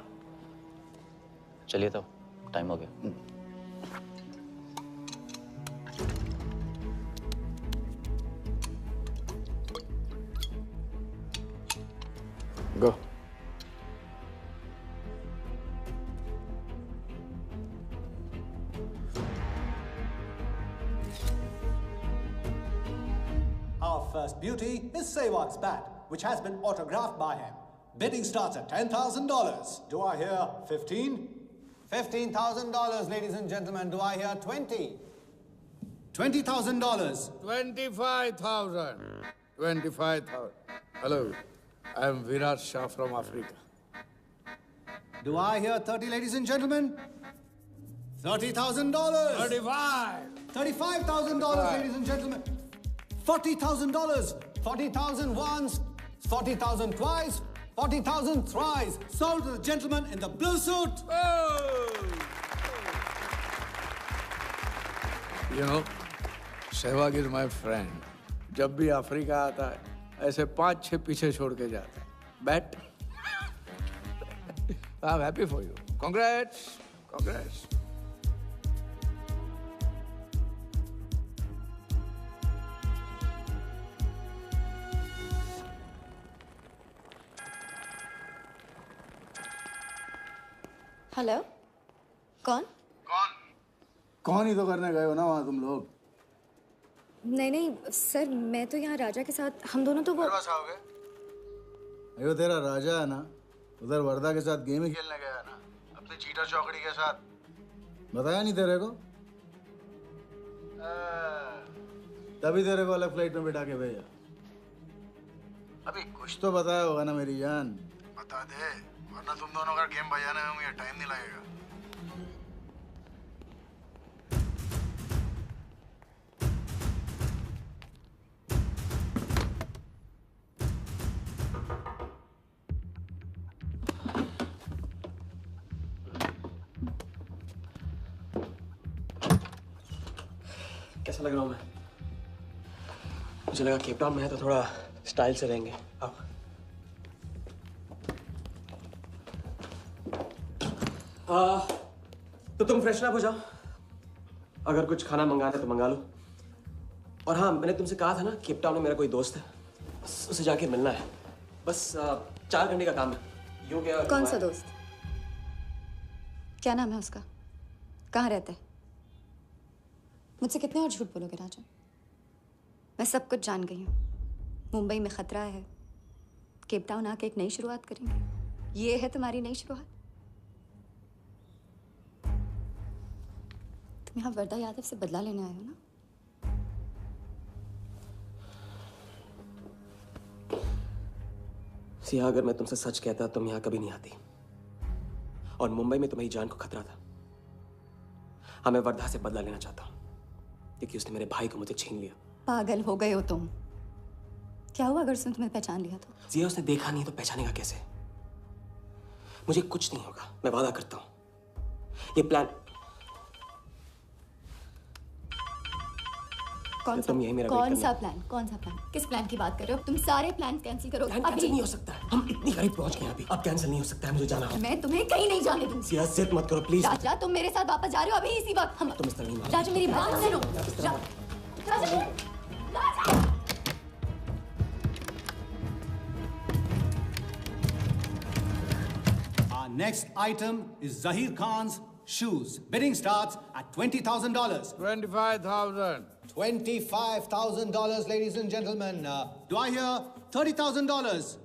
चलिए तो टाइम हो गया। गो। first beauty is Sehwag's bat, which has been autographed by him. Bidding starts at $10,000. Do I hear 15? $15,000, ladies and gentlemen. Do I hear 20? $20,000. 25,000. 25,000. Hello, I am Virat Shah from Africa. Do I hear 30, ladies and gentlemen? $30,000. 35. $35,000, ladies and gentlemen. $40,000. 40,000 once, 40,000 twice, 40,000 thrice. Sold to the gentleman in the blue suit. You know, Sehwag is my friend. जब भी Africa आता है, ऐसे 5-6 पीछे छोड़ के जाता है. Bet. I'm happy for you. Congrats. Congrats. Hello कौन? कौन ही तो करने गए हो ना वहाँ तुम लोग? नहीं नहीं सर, मैं तो यहाँ राजा के साथ, हम दोनों तो वो अयो तेरा राजा है ना, उधर वर्दा के साथ गेम ही खेलने गया है ना, अपनी चीटा चौकड़ी के साथ. बताया नहीं तेरे को? तभी तेरे को अलग फ्लाइट में बिठा के भेजा. अभी कुछ तो बताया होगा ना मेरी जान. बता दे, वरना तुम दोनों का गेम बजाने में मुझे टाइम नहीं लगेगा. कैसा लग रहा हूँ मैं? मुझे लगा केप टाउन में है तो थोड़ा स्टाइल से रहेंगे. आओ. तो तुम फ्रेशन अप हो जाओ. अगर कुछ खाना मंगाना है तो मंगा लो. और हाँ, मैंने तुमसे कहा था ना, केप टाउन में मेरा कोई दोस्त है, बस उसे जाके मिलना है. बस 4 घंटे का काम है. यूँ क्या? कौन सा दोस्त? क्या नाम है उसका? कहाँ रहता है? मुझसे कितने और झूठ बोलोगे राजा? मैं सब कुछ जान गई हूँ. मुंबई में खतरा है, केप टाउन आके एक नई शुरुआत करेंगे. ये है तुम्हारी नई शुरुआत? तुम यहाँ वर्दा यादव से बदला लेने आए हो ना? सिया, अगर मैं तुमसे सच कहता तुम यहाँ कभी नहीं आती. और मुंबई में तुम्हारी जान को खतरा था. हाँ, मैं वर्धा से बदला लेना चाहता हूँ क्योंकि उसने मेरे भाई को मुझे छीन लिया. पागल हो गए हो तुम. क्या हुआ अगर उसने तुम्हें पहचान लिया तो? जिया, उसने देखा नहीं तो पहचानेगा कैसे? मुझे कुछ नहीं होगा, मैं वादा करता हूँ. ये प्लान कौन सा? तुम यही मेरा कौन सा प्लान? कौन सा प्लान? किस प्लान की बात कर रहे हो? तुम सारे प्लान कैंसिल करो. प्लान कैंसिल नहीं हो सकता है. हम इतनी करीब पहुंच गए अभी. अब कैंसिल नहीं हो सकता है. मुझे जाना है. मैं तुम्हें कहीं नहीं जाने दूंगी. सिया, जिद मत करो प्लीज. राजा, तुम मेरे साथ वापस जा रहे हो अभी इसी वक्त. हम तुम इस तरह नहीं मान. राजा, मेरी बात सुनो. राजा, राजा. Our next item is Zahir Khan's shoes. Bidding starts at $20,000. 25,000. $25,000, ladies and gentlemen. Do I hear $30,000?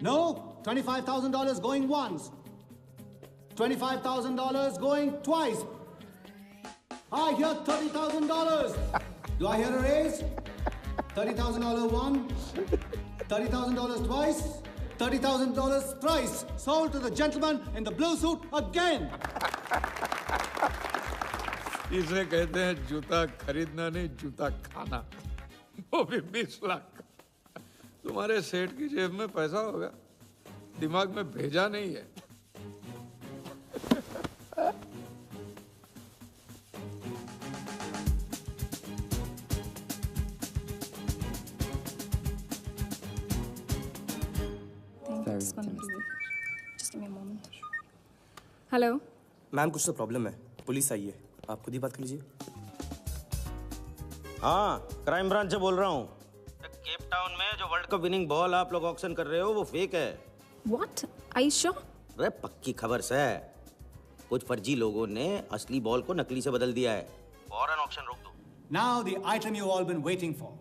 No? $25,000 going once. $25,000 going twice. I hear $30,000. Do I hear a raise? $30,000 once. $30,000 twice. $30,000 thrice. Sold to the gentleman in the blue suit again. इसे कहते हैं जूता खरीदना नहीं, जूता खाना. वो भी 20 लाख. तुम्हारे सेठ की जेब में पैसा होगा, दिमाग में भेजा नहीं है. हेलो मैम, कुछ तो प्रॉब्लम है. पुलिस आई है, आप खुद ही बात कर लीजिए. हाँ, क्राइम ब्रांच से बोल रहा हूँ. केप टाउन में जो वर्ल्ड कप विनिंग बॉल आप लोग ऑक्शन कर रहे हो वो फेक है. व्हाट? Are you sure? अरे पक्की खबर से. कुछ फर्जी लोगों ने असली बॉल को नकली से बदल दिया है. फौरन ऑक्शन रोक दो. Now the item you all been waiting for.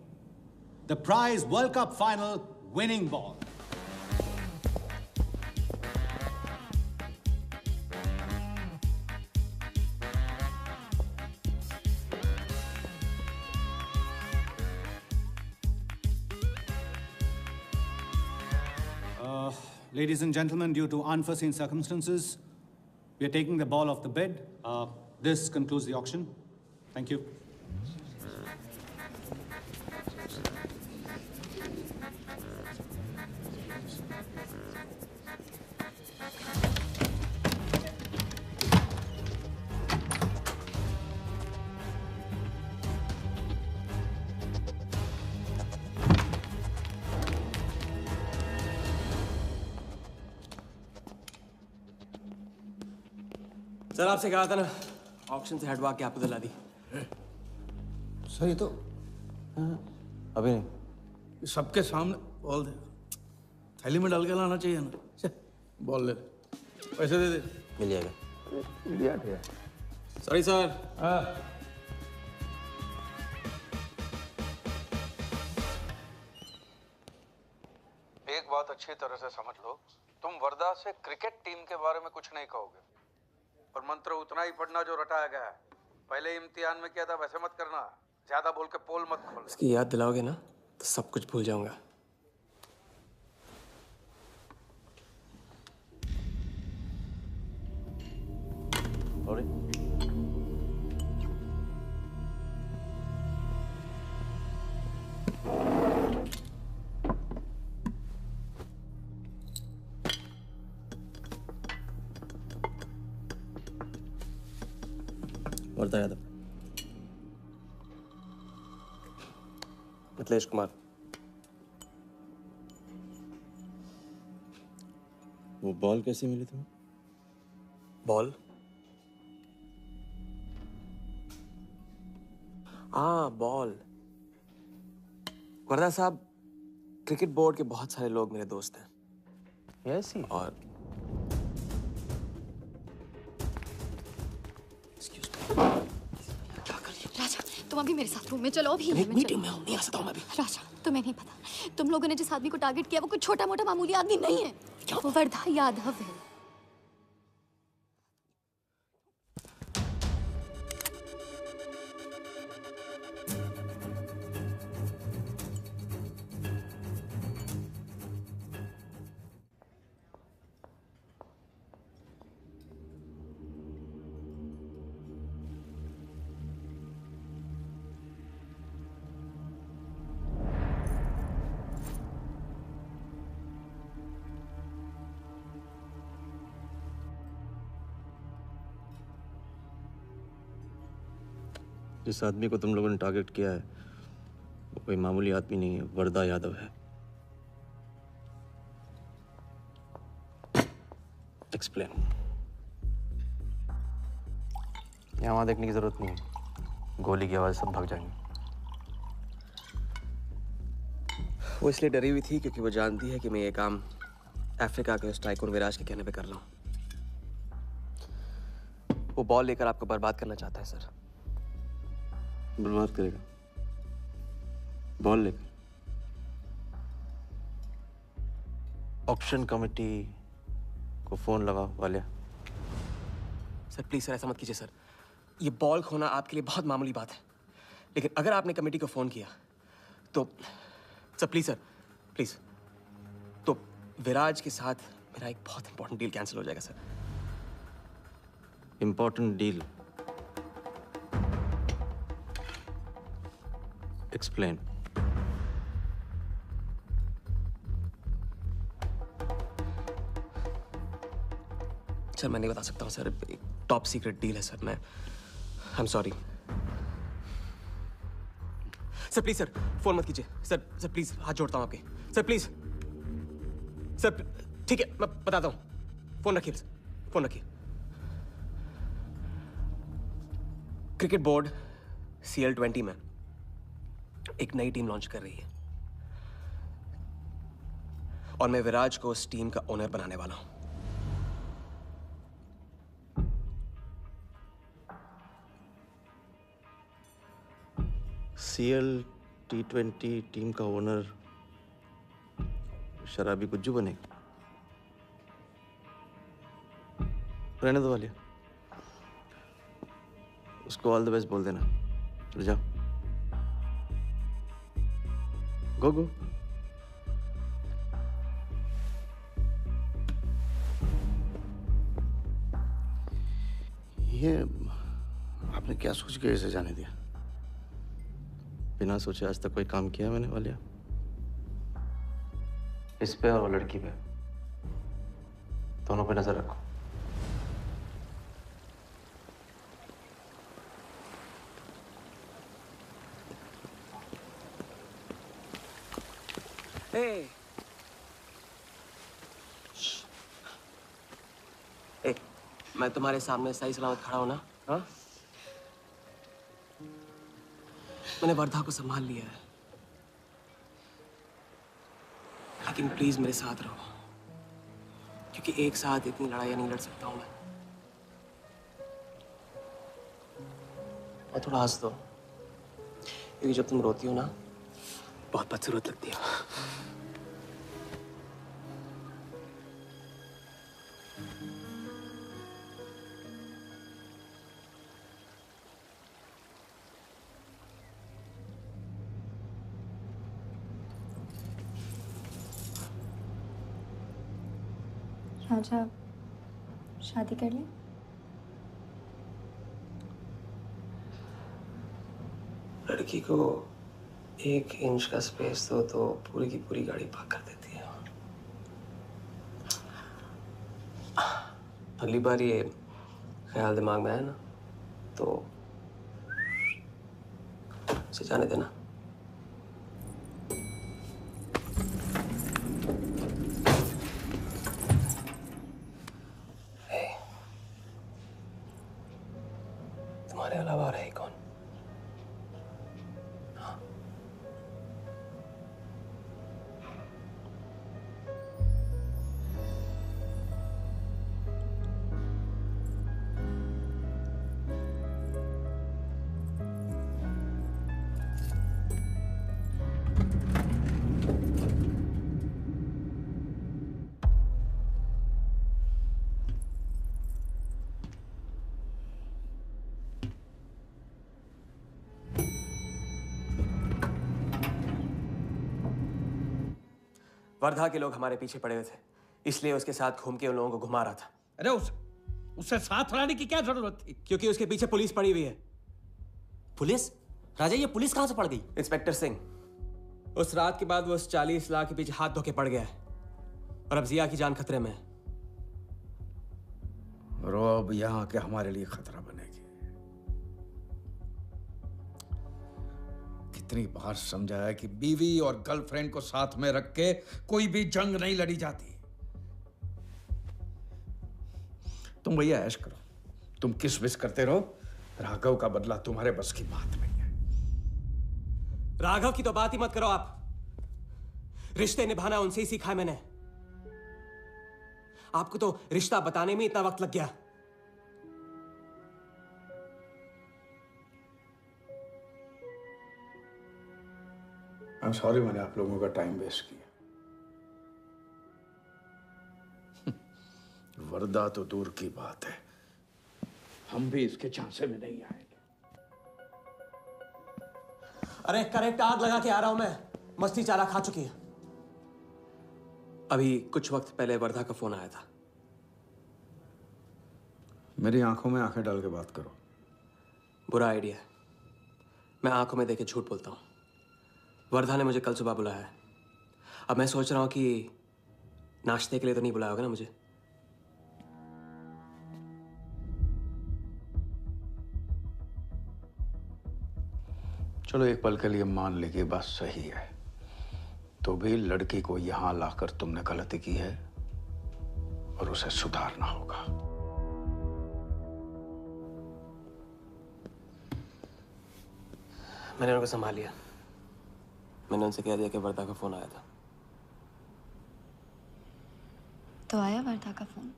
the prize World Cup final winning ball. Ladies and gentlemen, due to unforeseen circumstances, we are taking the ball off the bid. This concludes the auction. Thank you. Sir आपसे कहा था ना auction से हटवा के आपको दिला दी। Sir ये तो अभी नहीं। सबके सामने बॉल दे, थैली में डाल के लाना चाहिए ना। बॉल ले, पैसे दे दे। मिल जाएगा। Sorry sir. एक बात अच्छी तरह से समझ लो, तुम वर्धा से क्रिकेट टीम के बारे में कुछ नहीं कहोगे, पर मंत्र उतना ही पढ़ना जो रटाया गया है। पहले इम्तिहान में किया था वैसे मत करना, ज्यादा बोल के पोल मत खोल। इसकी याद दिलाओगे ना तो सब कुछ भूल जाऊंगा। वर्धा यादव, मिथिलेश कुमार। वो बॉल कैसे मिली तुम्हें? बॉल? हाँ बॉल। वर्धा साहब, क्रिकेट बोर्ड के बहुत सारे लोग मेरे दोस्त हैं। यस। और राजा, तुम अभी मेरे साथ रूम में चलो। अभी मीटिंग में हूँ, नहीं आ सकता हूँ मैं अभी। राजा, तुम्हें नहीं पता, तुम लोगों ने जिस आदमी को टारगेट किया वो कोई छोटा मोटा मामूली आदमी नहीं है। वो वर्धा यादव है। जिस आदमी को तुम लोगों ने टारगेट किया है वो कोई मामूली आदमी नहीं है, वर्धा यादव है। एक्सप्लेन। यहाँ वहाँ देखने की जरूरत नहीं है, गोली की आवाज सब भाग जाएंगे। वो इसलिए डरी हुई थी क्योंकि वो जानती है कि मैं ये काम अफ्रीका के उस टाइकून विराज के कहने पे कर रहा हूँ। वो बॉल लेकर आपको बर्बाद करना चाहता है सर। बर्बाद करेगा? बॉल लेकर? ऑक्शन कमेटी को फोन लगाओ वालिया। सर प्लीज सर, ऐसा मत कीजिए सर। ये बॉल खोना आपके लिए बहुत मामूली बात है, लेकिन अगर आपने कमेटी को फोन किया तो सर प्लीज सर, प्लीज, तो विराज के साथ मेरा एक बहुत इंपॉर्टेंट डील कैंसिल हो जाएगा sir. Important deal? Explain. Sir मैं नहीं बता सकता हूँ सर, एक टॉप सीक्रेट डील है सर। मैं I am sorry sir. Please sir phone मत कीजिए सर। सर प्लीज हाथ जोड़ता हूँ आपके सर, प्लीज सर। ठीक है मैं बताता हूँ, फोन रखिए सर, फोन रखिए। क्रिकेट बोर्ड CL20 में एक नई टीम लॉन्च कर रही है और मैं विराज को उस टीम का ओनर बनाने वाला हूं। CL20? T20 टीम का ओनर शराबी गुज्जू बनेगा। रहने दो वालिया, उसको ऑल द बेस्ट बोल देना। चल जाओ, गो गो। ये आपने क्या सोच के इसे जाने दिया? बिना सोचे आज तक कोई काम किया मैंने वालिया? इस पे और वो लड़की पे, दोनों पे नजर रखो। ए, मैं तुम्हारे सामने सही सलामत खड़ा हूं ना? हाँ? मैंने वर्धा को संभाल लिया है, लेकिन प्लीज मेरे साथ रहो, क्योंकि एक साथ इतनी लड़ाइयां नहीं लड़ सकता हूं मैं। और थोड़ा हंस दो, क्योंकि जब तुम रोती हो ना, बहुत बदसूरत लगती हो। राजा, शादी कर ले। लड़की को 1 इंच का स्पेस दो तो पूरी की पूरी गाड़ी पार्क कर देती है। अगली बार ये ख्याल दिमाग में आया ना, तो उसे जाने देना। तुम्हारे अलावा रहे कौन? वर्धा के लोग हमारे पीछे पड़े हुए थे, इसलिए उसके साथ घूम के उन लोगों को घुमा रहा था। अरे उससे साथ रहने की क्या जरूरत थी? क्योंकि उसके पीछे पुलिस पड़ी हुई है। पुलिस? राजा, ये पुलिस कहां से पड़ गई? इंस्पेक्टर सिंह, उस रात के बाद वो उस 40 लाख के पीछे हाथ धो के पड़ गया है, और अब जिया की जान खतरे में है। और वो अब यहाँ के हमारे लिए खतरा बनेगी। कितनी बार समझाया कि बीवी और गर्लफ्रेंड को साथ में रख के कोई भी जंग नहीं लड़ी जाती। तुम भैया ऐश करो, तुम किस विस करते रहो। राघव का बदला तुम्हारे बस की बात नहीं है। राघव की तो बात ही मत करो आप। रिश्ते निभाना उनसे ही सीखा है मैंने। आपको तो रिश्ता बताने में इतना वक्त लग गया। I'm sorry मैंने आप लोगों का टाइम वेस्ट किया। वर्दा तो दूर की बात है, हम भी इसके झांसे में नहीं आएंगे। अरे करेक्ट आग लगा के आ रहा हूं मैं, मस्ती चारा खा चुकी है। अभी कुछ वक्त पहले वर्धा का फोन आया था। मेरी आंखों में आंखें डाल के बात करो। बुरा आइडिया है, मैं आंखों में देखे झूठ बोलता हूं। वर्धा ने मुझे कल सुबह बुलाया है। अब मैं सोच रहा हूं कि नाश्ते के लिए तो नहीं बुलाया होगा ना मुझे। चलो एक पल के लिए मान ले कि बात सही है, तो भी लड़की को यहां लाकर तुमने गलती की है और उसे सुधारना होगा। मैंने उनको संभाल लिया। मैंने उनसे कह दिया कि वर्धा का फोन आया था। तो आया वर्धा का फोन?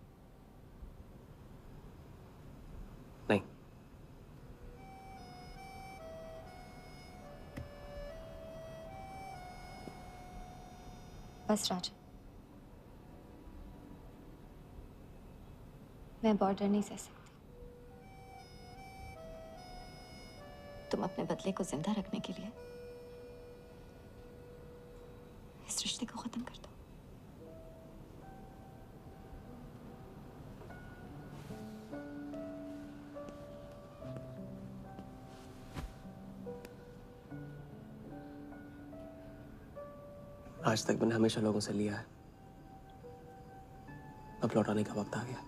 नहीं। बस राज, मैं बॉर्डर नहीं सह सकती। तुम अपने बदले को जिंदा रखने के लिए इस रिश्ते को खत्म कर दो। आज तक मैंने हमेशा लोगों से लिया है, अब लौटाने का वक्त आ गया।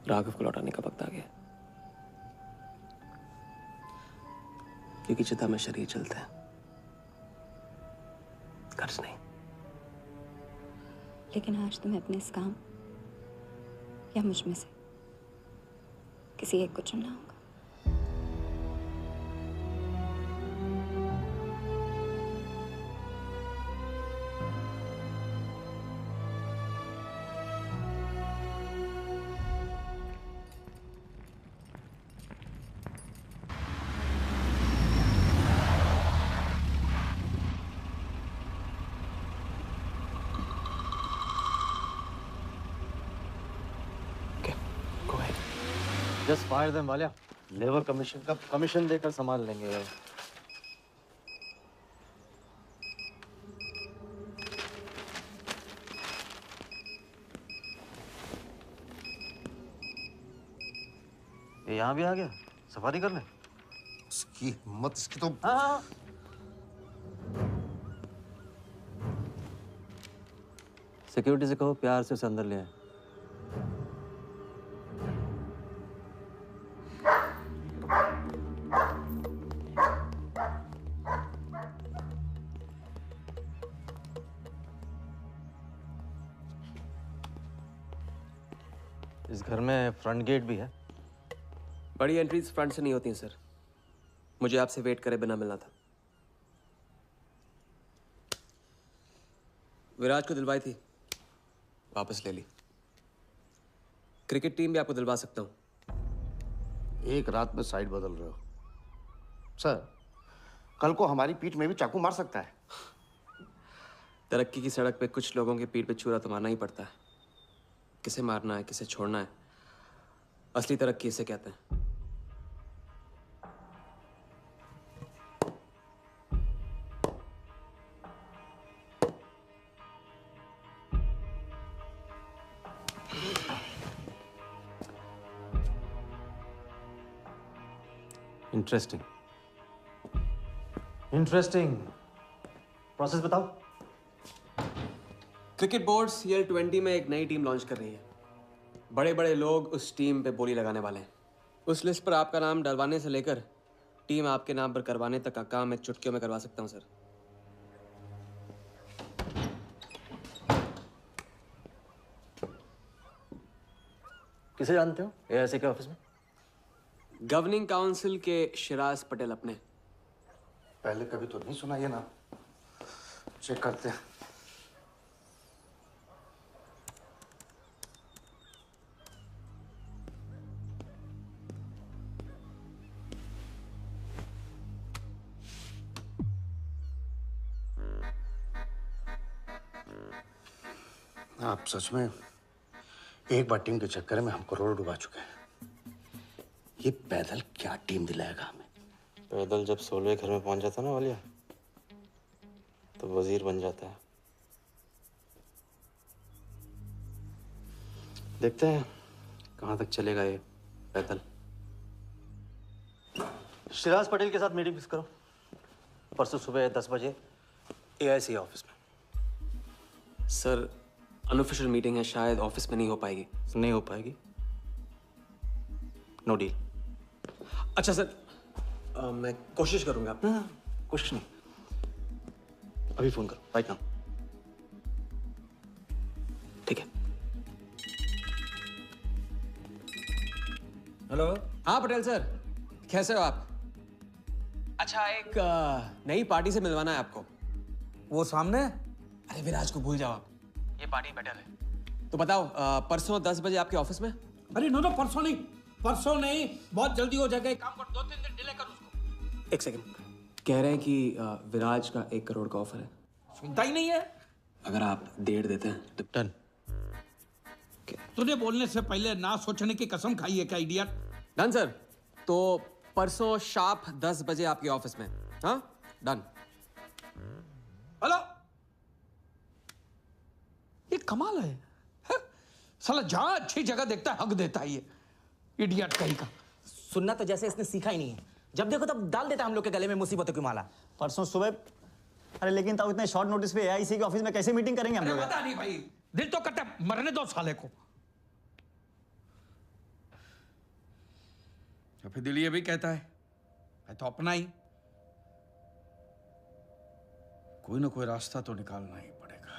राघव को लौटाने का वक्त आ गया, क्योंकि चिता में शरीर चलते हैं, कर्ज नहीं। लेकिन आज तुम्हें अपने इस काम या मुझ में से किसी एक को चुनना होगा। Just fire them Walia. Labour commission का कमीशन देकर संभाल लेंगे। ये यहाँ भी आ गया सफारी करने। इसकी हिम्मत, इसकी तो। हाँ। सिक्योरिटी से कहो प्यार से उसे अंदर ले आए। इस घर में फ्रंट गेट भी है। बड़ी एंट्रीज फ्रंट से नहीं होती हैं सर, मुझे आपसे वेट करे बिना मिलना था। विराज को दिलवाई थी, वापस ले ली। क्रिकेट टीम भी आपको दिलवा सकता हूं। एक रात में साइड बदल रहे हो सर। कल को हमारी पीठ में भी चाकू मार सकता है। तरक्की की सड़क पे कुछ लोगों की पीठ पे छुरा तो मारना ही पड़ता है। किसे मारना है, किसे छोड़ना है, असली तरक्की इसे कहते हैं। Interesting interesting. प्रोसेस बताओ। क्रिकेट बोर्ड CL20 में एक नई टीम लॉन्च कर रही है। बड़े बड़े लोग उस टीम पे बोली लगाने वाले हैं। उस लिस्ट पर आपका नाम डलवाने से लेकर टीम आपके नाम पर करवाने तक का काम मैं चुटकियों में करवा सकता हूं सर। किसे जानते हो AIC के ऑफिस में? गवर्निंग काउंसिल के शिराज पटेल अपने। पहले कभी तो नहीं सुना ये नाम। चेक करते हैं। आप सच में एक बार टीम के चक्कर में हम करोड़ डुबा चुके हैं। ये पैदल क्या टीम दिलाएगा हमें? पैदल जब 16वें घर में पहुंच जाता ना वालिया, तो वजीर बन जाता है। देखते हैं कहां तक चलेगा ये पैदल। शिराज पटेल के साथ मीटिंग फिक्स करो परसों सुबह 10 बजे AIC ऑफिस में। सर अनऑफिशियल मीटिंग है, शायद ऑफिस में नहीं हो पाएगी। नहीं हो पाएगी? No deal. अच्छा सर, मैं कोशिश करूंगा। कोशिश नहीं, अभी फोन करो राइट नाउ। ठीक है। हेलो। हाँ पटेल सर, कैसे हो आप? अच्छा, एक नई पार्टी से मिलवाना है आपको। वो सामने? अरे विराज को भूल जाओ आप, ये पार्टी बेटर है। तो बताओ परसों 10 बजे आपके ऑफिस में? अरे नो परसों नहीं, परसों नहीं, बहुत जल्दी हो जाएगा। एक काम कर, 2-3 दिन डिले कर उसको। एक सेकंड, कह रहे हैं कि विराज का 1 करोड़ का ऑफर है। सुनता ही नहीं है। अगर आप 1.5 देते हैं तो डन। तुझे बोलने से पहले ना सोचने की कसम खाई है क्या इडियट? Done sir. तो परसों शार्प 10 बजे आपके ऑफिस में। हाँ डन। हेलो, ये कमाल है, हैं? साला जहां अच्छी जगह देखता है हक देता है ये इडियट कहीं का। सुनना तो जैसे इसने सीखा ही नहीं है, जब देखो तब डाल देता हम लोग के गले में मुसीबतों की माला। परसों सुबह। अरे लेकिन तब इतने शॉर्ट नोटिस पे एआईसी के ऑफिस में कैसे मीटिंग करेंगे हम लोग? पता नहीं भाई, दिल तो करता है मरने दो साले को। या फिर दिल ये भी कहता है तो अपना ही कोई ना कोई रास्ता तो निकालना ही पड़ेगा।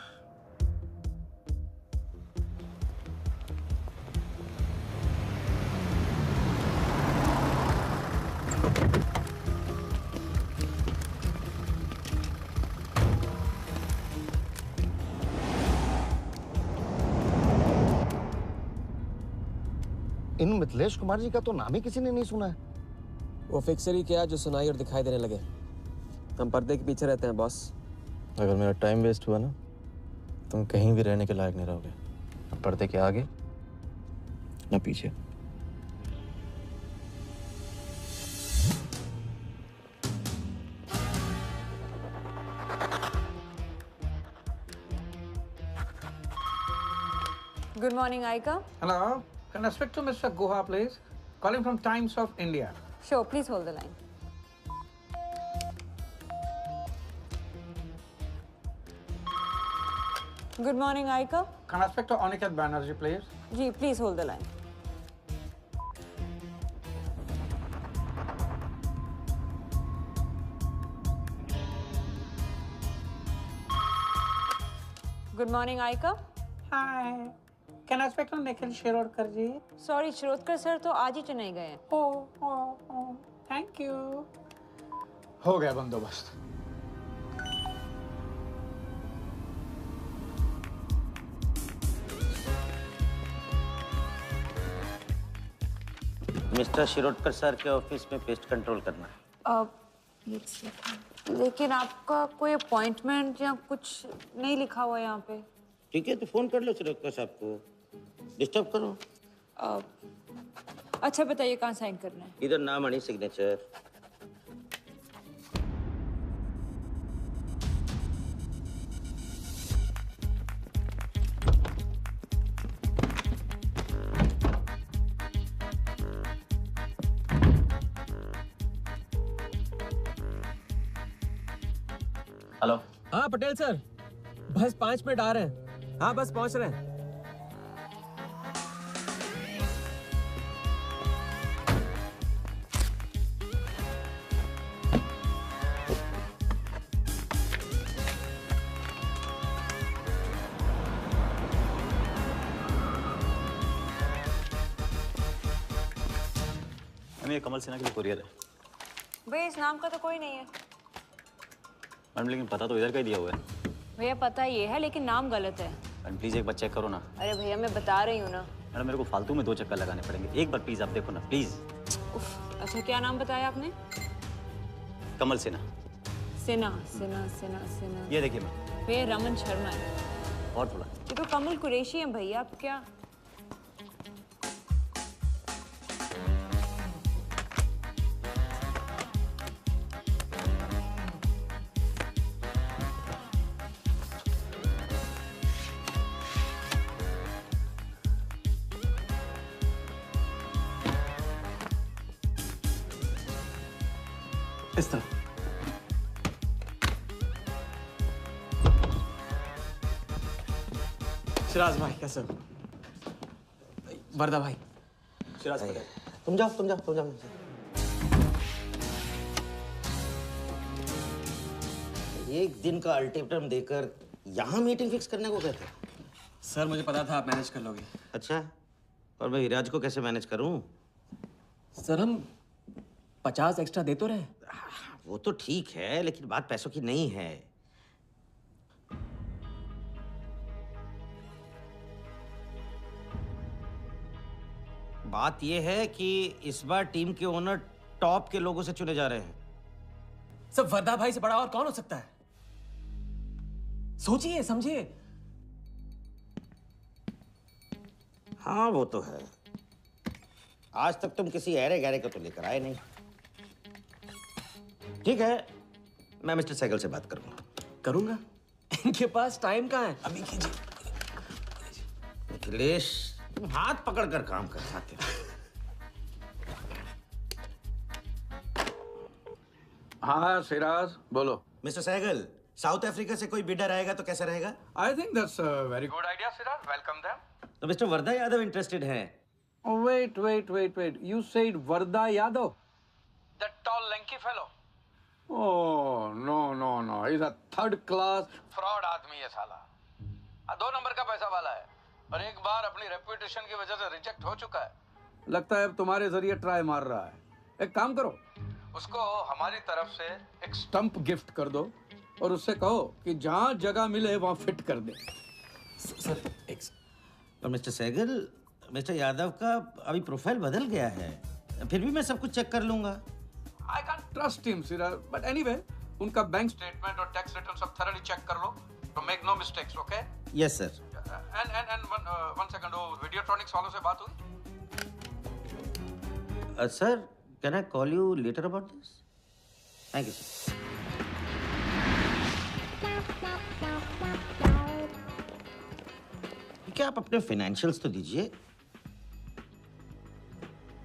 इन मिथिलेश कुमार जी का तो नाम ही किसी ने नहीं सुना है। वो फिक्सर ही क्या जो सुनाई और दिखाई देने लगे। हम पर्दे के पीछे रहते हैं बॉस। अगर मेरा टाइम वेस्ट हुआ ना, तुम कहीं भी रहने के लायक नहीं रहोगे, ना पर्दे के आगे ना पीछे। Good morning, Aika. Hello, can I speak to Mr. Guha, please? Calling from Times of India. Sure, please hold the line. Good morning, Aika. Can I speak to Aniket Banerjee, please? Ji, please hold the line. Good morning, Aika. Hi. Can I speak to Nikhil Shirodkar ji? Sorry, Shirodkar sir तो आज ही चेन्नई गए हैं। Oh, thank you. हो गया बंदोबस्त। Mister Shirodkar sir के office में pest control करना है। लेकिन आपका कोई अपॉइंटमेंट या कुछ नहीं लिखा हुआ यहाँ पे। ठीक है, तो फोन कर लो शिरोडकर साहब को, डिस्टर्ब करो। अच्छा बताइए कहाँ साइन करना है? इधर नाम आणि सिग्नेचर। हेलो। हाँ पटेल सर, बस 5 मिनट आ रहे हैं। हाँ बस पहुंच रहे हैं। ये कमल सिन्हा के लिए कुरियर है। भैया इस नाम का तो कोई नहीं है। मैडम लेकिन पता तो इधर का ही दिया हुआ है। भैया पता ये है लेकिन नाम गलत है। मैडम प्लीज एक बार चेक करो ना। अरे भैया मैं बता रही हूँ ना। मैडम मेरे को फालतू में 2 चक्कर लगाने पड़ेंगे, एक बार प्लीज आप देखो ना प्लीज। अच्छा क्या नाम बताया आपने? कमल सिन्हा। सिन्हा सिन्हा सिन्हा सिन्हा। ये देखिए मैम। भैया रमन शर्मा है। और थोड़ा। ये तो कमल कुरैशी है भैया, आप क्या? इस तरह। शिराज भाई कैसे हो? वर्दा भाई। शिराज भाई तुम जाओ। एक दिन का अल्टीमेटम देकर यहाँ मीटिंग फिक्स करने को कहते हैं। सर मुझे पता था आप मैनेज कर लोगे। अच्छा, और मैं हिराज को कैसे मैनेज करूं? सर हम 50 एक्स्ट्रा दे तो रहे। वो तो ठीक है, लेकिन बात पैसों की नहीं है। बात यह है कि इस बार टीम के ओनर टॉप के लोगों से चुने जा रहे हैं। सब वर्दा भाई से बड़ा और कौन हो सकता है? सोचिए समझिए। हाँ वो तो है। आज तक तुम किसी अहरे गहरे को तो लेकर आए नहीं। ठीक है, मैं मिस्टर सहगल से बात करूंगा। इनके पास टाइम कहाँ है? अभी कीजिए। मिथिलेश, तुम हाथ पकड़कर काम कर सकते हो। हाँ सिराज, बोलो। मिस्टर सहगल, साउथ अफ्रीका से कोई बिडर आएगा तो कैसा रहेगा? I think that's a very good idea Siraj, welcome them. तो मिस्टर वर्धा यादव इंटरेस्टेड हैं? Wait. You said Varda Yadav? That tall, lanky fellow? Oh, no. He's a third class fraud आदमी है साला। 2 नंबर का पैसा वाला है और एक बार अपनी रेपुटेशन की वजह से रिजेक्ट हो चुका है। लगता है अब तुम्हारे जरिए ट्राई मार रहा है। एक काम करो, उसको हमारी तरफ से एक स्टंप गिफ्ट कर दो और उससे कहो कि जहाँ जगह मिले वहाँ फिट कर दे। सर और मिस्टर सहगल, मिस्टर यादव का अभी प्रोफाइल बदल गया है, फिर भी मैं सब कुछ चेक कर लूंगा। I can't trust him, Siraj. But anyway, उनका बैंक स्टेटमेंट और टैक्स रिटर्न सब thoroughly चेक कर लो, तो make no mistakes, okay? Yes, sir. And one second, वो Videotronics वालों से बात हुई? Sir, can I call you later about this? Thank you, sir. क्या आप अपने फाइनेंशियल्स तो दीजिए।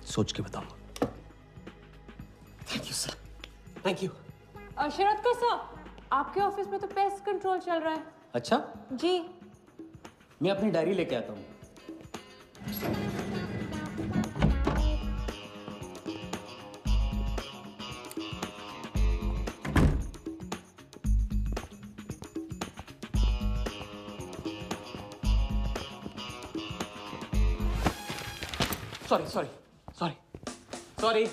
सोच के बताऊंगा। Thank you sir, thank you. Sharad का सर, आपके ऑफिस में तो पेस्ट कंट्रोल चल रहा है। अच्छा, जी। मैं अपनी डायरी लेके आता हूँ। सॉरी।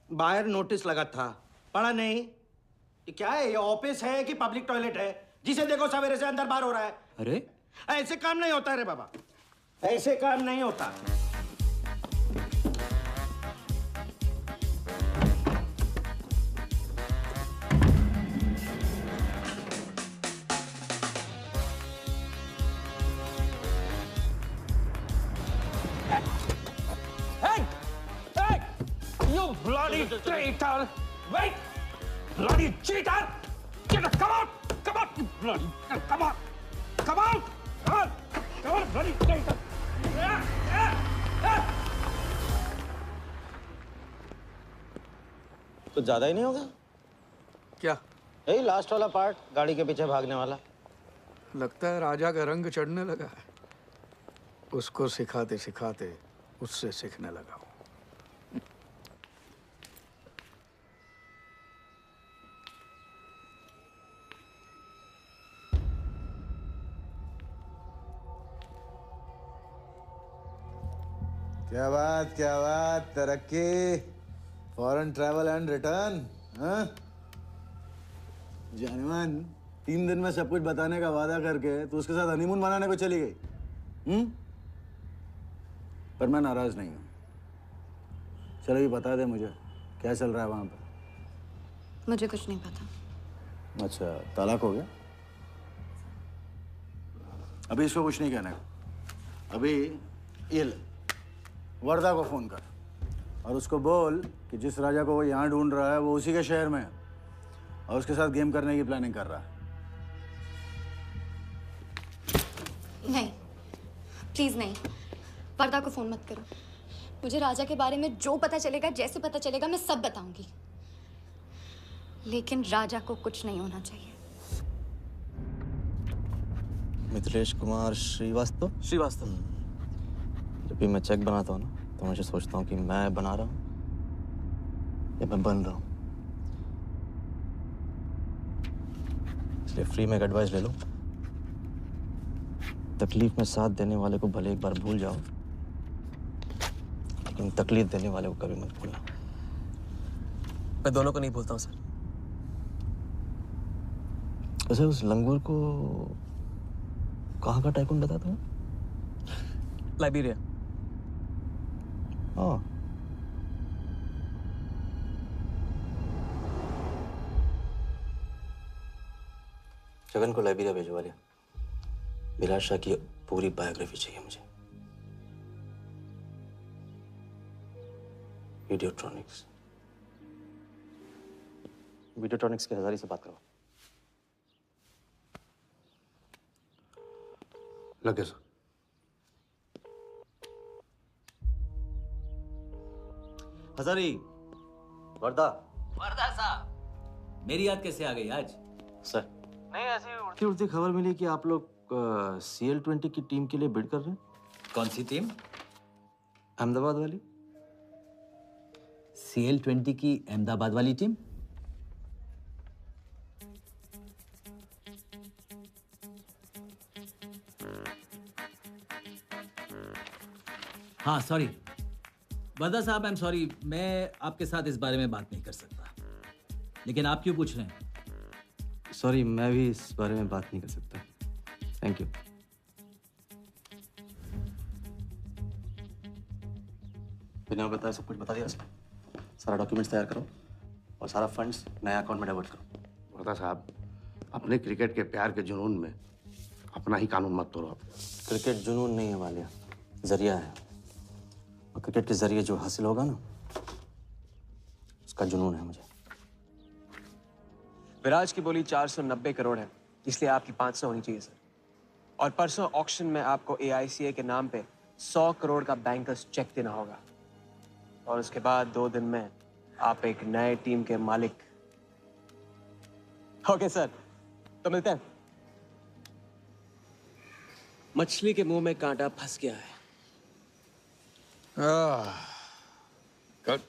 बाहर नोटिस लगा था, पढ़ा नहीं? ये क्या है? ये ऑफिस है कि पब्लिक टॉयलेट है? जिसे देखो सवेरे से अंदर बाहर हो रहा है। अरे ऐसे काम नहीं होता रे बाबा, ऐसे काम नहीं होता। Bloody traitor! Wait! Bloody cheater! Come out! You bloody... Come on! Come out! Bloody traitor! कुछ ज्यादा ही नहीं होगा क्या? यही लास्ट वाला पार्ट, गाड़ी के पीछे भागने वाला। लगता है राजा का रंग चढ़ने लगा है। उसको सिखाते सिखाते उससे सीखने लगा हूं। क्या बात, तरक्की, फॉरेन ट्रैवल एंड रिटर्न। हाँ जानमान, 3 दिन में सब कुछ बताने का वादा करके तू उसके साथ हनीमून मनाने को चली गई। पर मैं नाराज नहीं हूँ। चलो ये बता दे मुझे, क्या चल रहा है वहां पर? मुझे कुछ नहीं पता। अच्छा, तलाक हो गया? अभी इसको कुछ नहीं कहना। अभी ये ले, वर्धा को फोन कर और उसको बोल कि जिस राजा को वो यहाँ ढूंढ रहा है वो उसी के शहर में है और उसके साथ गेम करने की प्लानिंग कर रहा है। नहीं, प्लीज नहीं, वर्धा को फोन मत करो। मुझे राजा के बारे में जो पता चलेगा, जैसे पता चलेगा, मैं सब बताऊंगी, लेकिन राजा को कुछ नहीं होना चाहिए। मिथिलेश कुमार श्रीवास्तव। जब भी मैं चेक बनाता हूँ ना, तो मुझे सोचता हूँ कि मैं बना रहा हूँ या मैं बन रहा हूँ। इसलिए फ्री में एक एडवाइस ले लो, तकलीफ में साथ देने वाले को भले एक बार भूल जाओ, लेकिन तकलीफ देने वाले को कभी मत भूलना। मैं दोनों को नहीं भूलता हूँ सर। वैसे उस लंगूर को कहाँ का टाइकून बताया तुम्हें? लाइबेरिया। हाँ। जगन को लाइबेरिया भिजवा लिया। विलास शाह की पूरी बायोग्राफी चाहिए मुझे। वीडियोट्रॉनिक्स के हजारी से बात करो। लगे सर। हजारी। वर्दा साहब, मेरी याद कैसे आ गई आज? सर, नहीं, ऐसी उड़ती उड़ती खबर मिली कि आप लोग CL20 की टीम के लिए बिड कर रहे हैं। कौन सी टीम? अहमदाबाद वाली। CL20 की अहमदाबाद वाली टीम? हाँ सॉरी वर्दा साहब, आई एम सॉरी, मैं आपके साथ इस बारे में बात नहीं कर सकता। लेकिन आप क्यों पूछ रहे हैं? सॉरी, मैं भी इस बारे में बात नहीं कर सकता। Thank you. बिना बताए सब कुछ बता दिया सर। सारा डॉक्यूमेंट्स तैयार करो और सारा फंड्स नया अकाउंट में डाइवर्ट करो। वर्दा साहब, अपने क्रिकेट के प्यार के जुनून में अपना ही कानून मत तोड़ो आप। क्रिकेट जुनून नहीं है वालिया, जरिया है। और क्रिकेट के जरिए जो हासिल होगा ना, उसका जुनून है मुझे। विराज की बोली 490 करोड़ है, इसलिए आपकी 500 होनी चाहिए सर। और परसों ऑक्शन में आपको AICA के नाम पे 100 करोड़ का बैंकर्स चेक देना होगा। और उसके बाद 2 दिन में आप एक नए टीम के मालिक। ओके सर, तो मिलते हैं। मछली के मुंह में कांटा फंस गया है। कल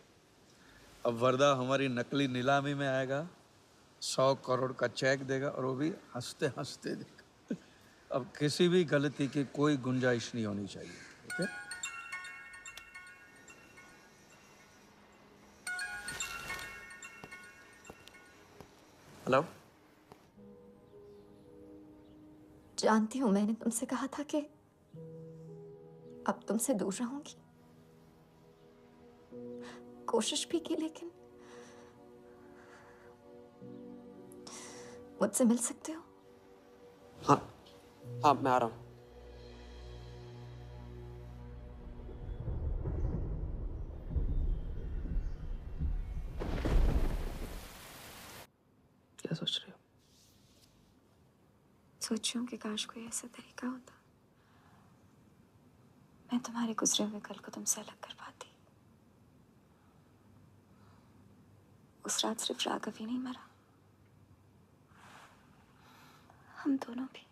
अब वर्दा हमारी नकली नीलामी में आएगा, 100 करोड़ का चेक देगा और वो भी हंसते हंसते देगा। अब किसी भी गलती की कोई गुंजाइश नहीं होनी चाहिए। ओके? हेलो। जानती हूँ मैंने तुमसे कहा था कि अब तुमसे दूर रहूंगी। कोशिश भी की, लेकिन मुझसे मिल सकते हो? हाँ हाँ, मैं आ रहा हूँ। क्या सोच रहे हो? सोच रही हूँ कि काश कोई ऐसा तरीका होता मैं तुम्हारे गुजरे हुए कल को तुमसे अलग कर पाती। उस रात सिर्फ राघव ही नहीं मरा, हम दोनों भी।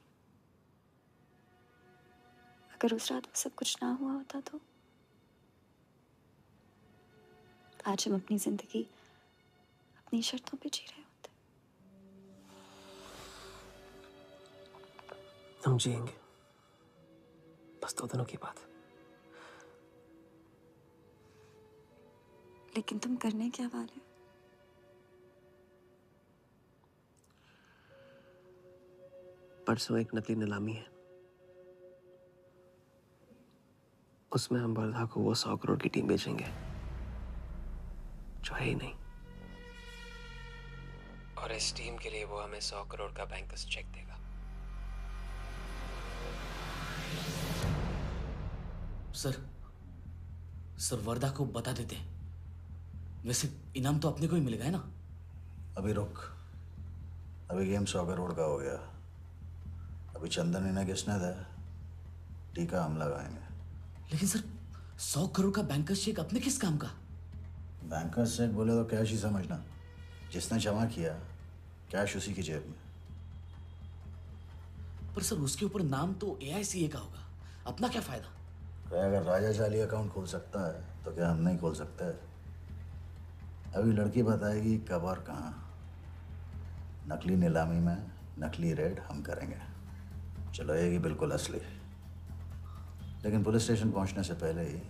अगर उस रात वो सब कुछ ना हुआ होता तो आज हम अपनी जिंदगी अपनी शर्तों पे जी रहे होते। हम जिएंगे, बस 2 दिनों की बात। लेकिन तुम करने क्या वाले हो? परसों एक नकली नीलामी है, उसमें हम वर्धा को वो 100 करोड़ की टीम बेचेंगे जो है ही नहीं। और इस टीम के लिए वो हमें 100 करोड़ का बैंकर्स चेक देगा। सर वर्दा को बता देते हैं। वैसे इनाम तो अपने को ही मिलेगा है ना? अभी रुक, अभी गेम 100 करोड़ का हो गया। अभी चंदन इन्हें किसने था, टीका हम लगाएंगे। लेकिन सर 100 करोड़ का बैंकर्स चेक अपने किस काम का? बैंकर्स चेक बोले तो कैश ही समझना। जिसने जमा किया कैश उसी की जेब में। पर सर उसके ऊपर नाम तो AICA का होगा, अपना क्या फायदा? अगर राजा जाली अकाउंट खोल सकता है तो क्या हम नहीं खोल सकते? अभी लड़की बताएगी कब और कहाँ। नकली नीलामी में नकली रेड हम करेंगे, चलाएगी बिल्कुल असली। लेकिन पुलिस स्टेशन पहुंचने से पहले ही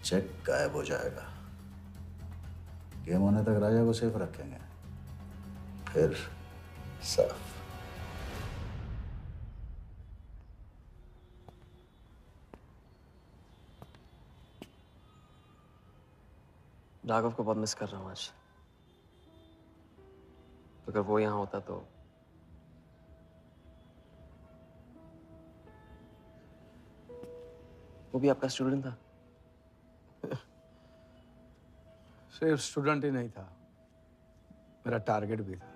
चेक गायब हो जाएगा। गेम होने तक राजा को सेफ रखेंगे, फिर साफ। राघव को बहुत मिस कर रहा हूँ आज। अगर वो यहाँ होता तो वो भी आपका स्टूडेंट था? सिर्फ स्टूडेंट ही नहीं था, मेरा टारगेट भी था।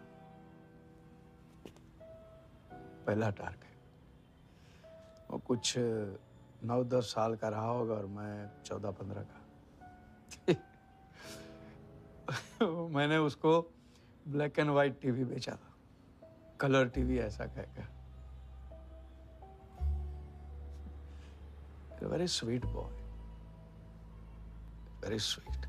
पहला टारगेट। वो कुछ 9-10 साल का रहा होगा और मैं 14-15 का। मैंने उसको ब्लैक एंड व्हाइट टीवी बेचा था, कलर टीवी ऐसा कहकर। Very sweet boy, very sweet.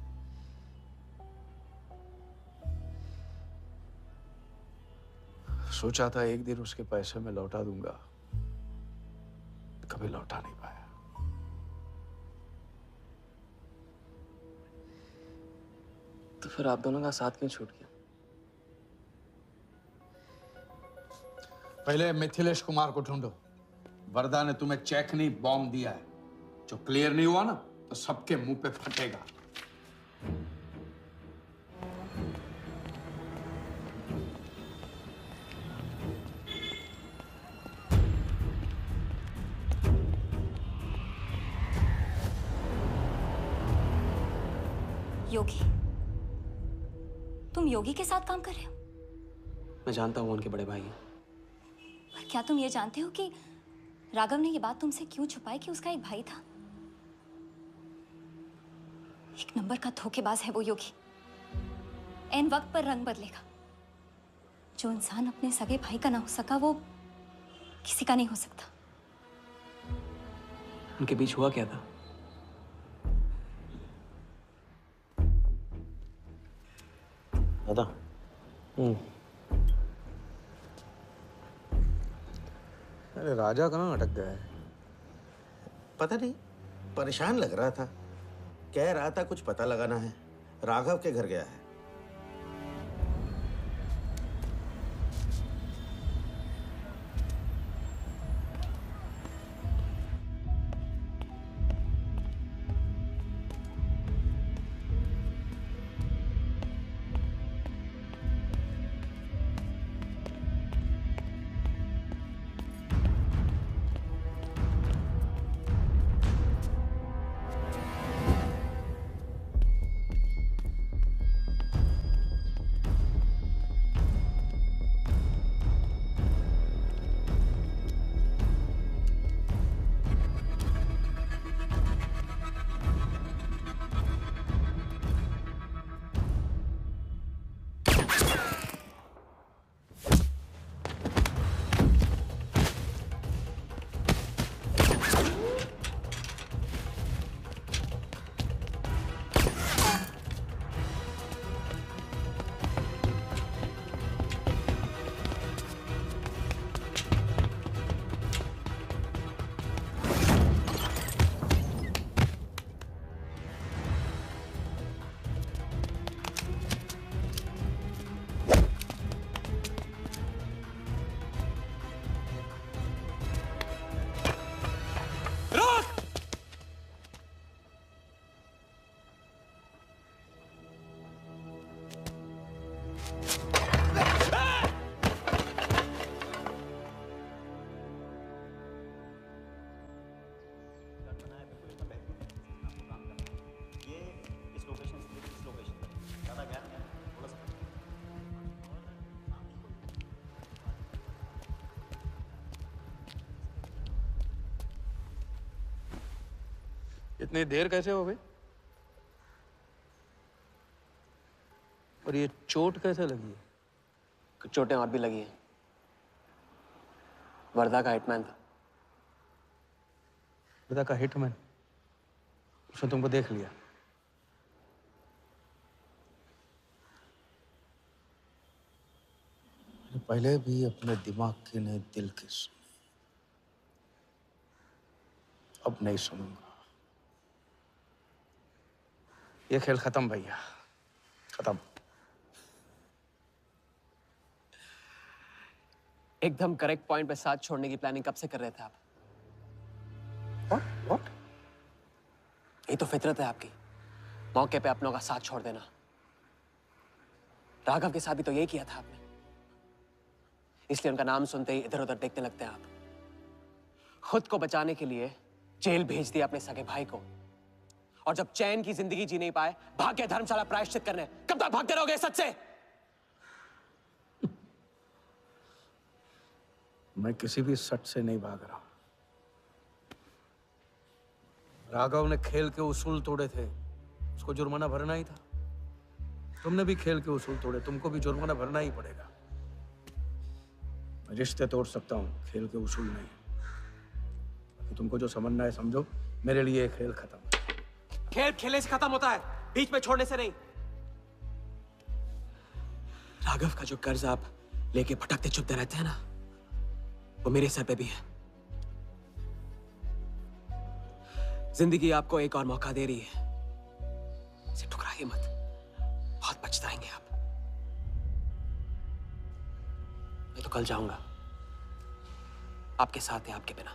सोचा था एक दिन उसके पैसे मैं लौटा दूंगा, कभी लौटा नहीं पाया। तो फिर आप दोनों का साथ क्यों छूट गया? पहले मिथिलेश कुमार को ढूंढो। वर्दा ने तुम्हें चेक नहीं बॉम्ब दिया है। जो क्लियर नहीं हुआ ना तो सबके मुंह पे फटेगा। योगी, तुम योगी के साथ काम कर रहे हो? मैं जानता हूँ उनके बड़े भाई हैं। पर क्या तुम ये जानते हो कि राघव ने ये बात तुमसे क्यों छुपाई कि उसका एक भाई था? एक नंबर का धोखेबाज है वो योगी। ऐन वक्त पर रंग बदलेगा। जो इंसान अपने सगे भाई का ना हो सका वो किसी का नहीं हो सकता। उनके बीच हुआ क्या था? दादा। अरे राजा कहाँ अटक गया है? पता नहीं, परेशान लग रहा था। कह रहा था कुछ पता लगाना है। राघव के घर गया है। इतनी देर कैसे हो गई? और ये चोट कैसे लगी है? कुछ चोटें और भी लगी हैं। वर्दा का हिटमैन था। वर्दा का हिटमैन? उसने तुमको देख लिया? पहले भी अपने दिमाग की नहीं दिल की सुनी, अब नहीं सुनूंगा। ये खेल खत्म भैया, खत्म। एकदम करेक्ट पॉइंट पे साथ छोड़ने की प्लानिंग कब से कर रहे थे आप? What? ये तो फितरत है आपकी। मौके पे अपनों का साथ छोड़ देना। राघव के साथ भी तो यही किया था आपने, इसलिए उनका नाम सुनते ही इधर उधर देखने लगते हैं आप। खुद को बचाने के लिए जेल भेज दिया अपने सगे भाई को, और जब चैन की जिंदगी जी नहीं पाए भाग के धर्मशाला प्रायश्चित करने। कब तक भागते रहोगे सच से? मैं किसी भी सच से नहीं भाग रहा। राघव ने खेल के उसूल तोड़े थे, उसको जुर्माना भरना ही था। तुमने भी खेल के उसूल तोड़े, तुमको भी जुर्माना भरना ही पड़ेगा। मैं रिश्ते तोड़ सकता हूँ, खेल के उसूल नहीं। तुमको जो समझना है समझो, मेरे लिए ये खेल खत्म। खेल खेलने से खत्म होता है, बीच में छोड़ने से नहीं। राघव का जो कर्ज आप लेके भटकते चुपते रहते हैं ना, वो मेरे सर पे भी है। जिंदगी आपको एक और मौका दे रही है, इसे ठुकराइए मत, बहुत पछताएंगे आप। मैं तो कल जाऊंगा, आपके साथ है, आपके बिना।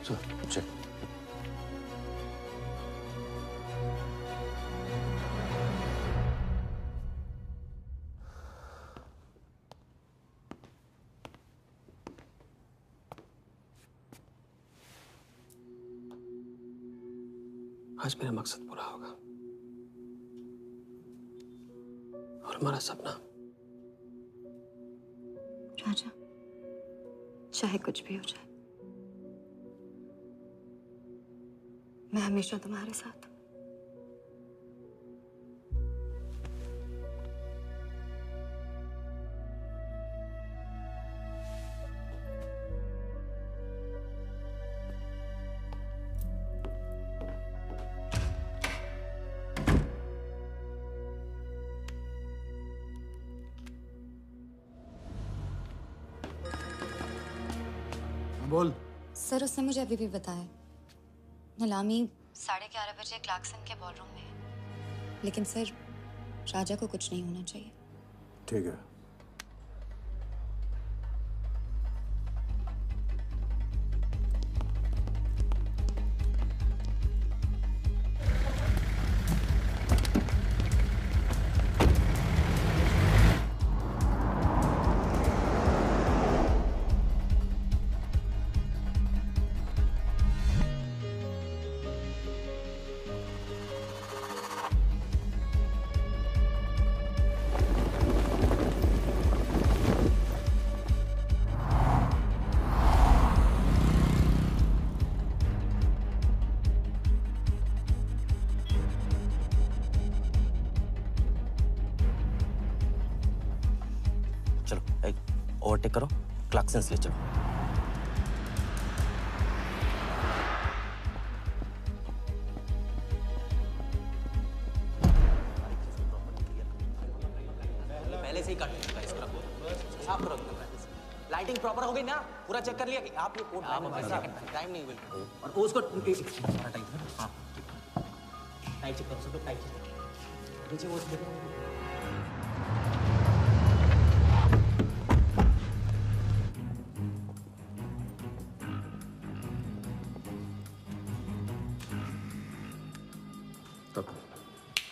चल। आज मेरा मकसद पूरा होगा और हमारा सपना। राजा, चाहे कुछ भी हो जाए, मैं हमेशा तुम्हारे साथ हूं। बोल। सर, उसने मुझे अभी भी बताया नीलामी 11:30 बजे क्लार्कसन के बॉलरूम में है। लेकिन सर, राजा को कुछ नहीं होना चाहिए। ठीक है। ओवरटेक करो, क्लार्कसन ले चलो। पहले से ही काट चुका है इसका, साफ करो एकदम पहले से। लाइटिंग प्रॉपर हो गई ना? पूरा चेक कर लिया कि आप ये कोड टाइम नहीं बिल्कुल। और उसको टाइट है। हाँ, टाइट चेक करो, सब लोग टाइट चेक करो। नीचे वो देखो।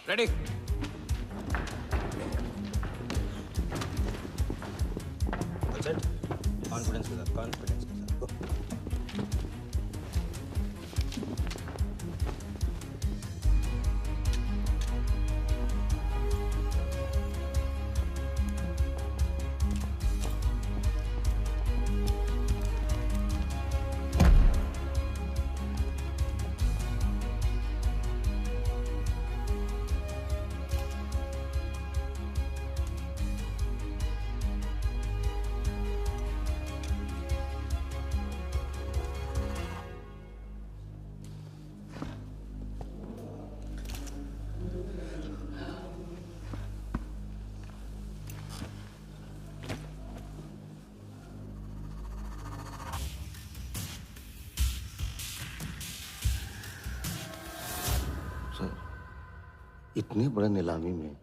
रेडी? कॉन्फिडेंस के साथ, कॉन्फिडेंस के साथ। इतने बड़े नीलामी में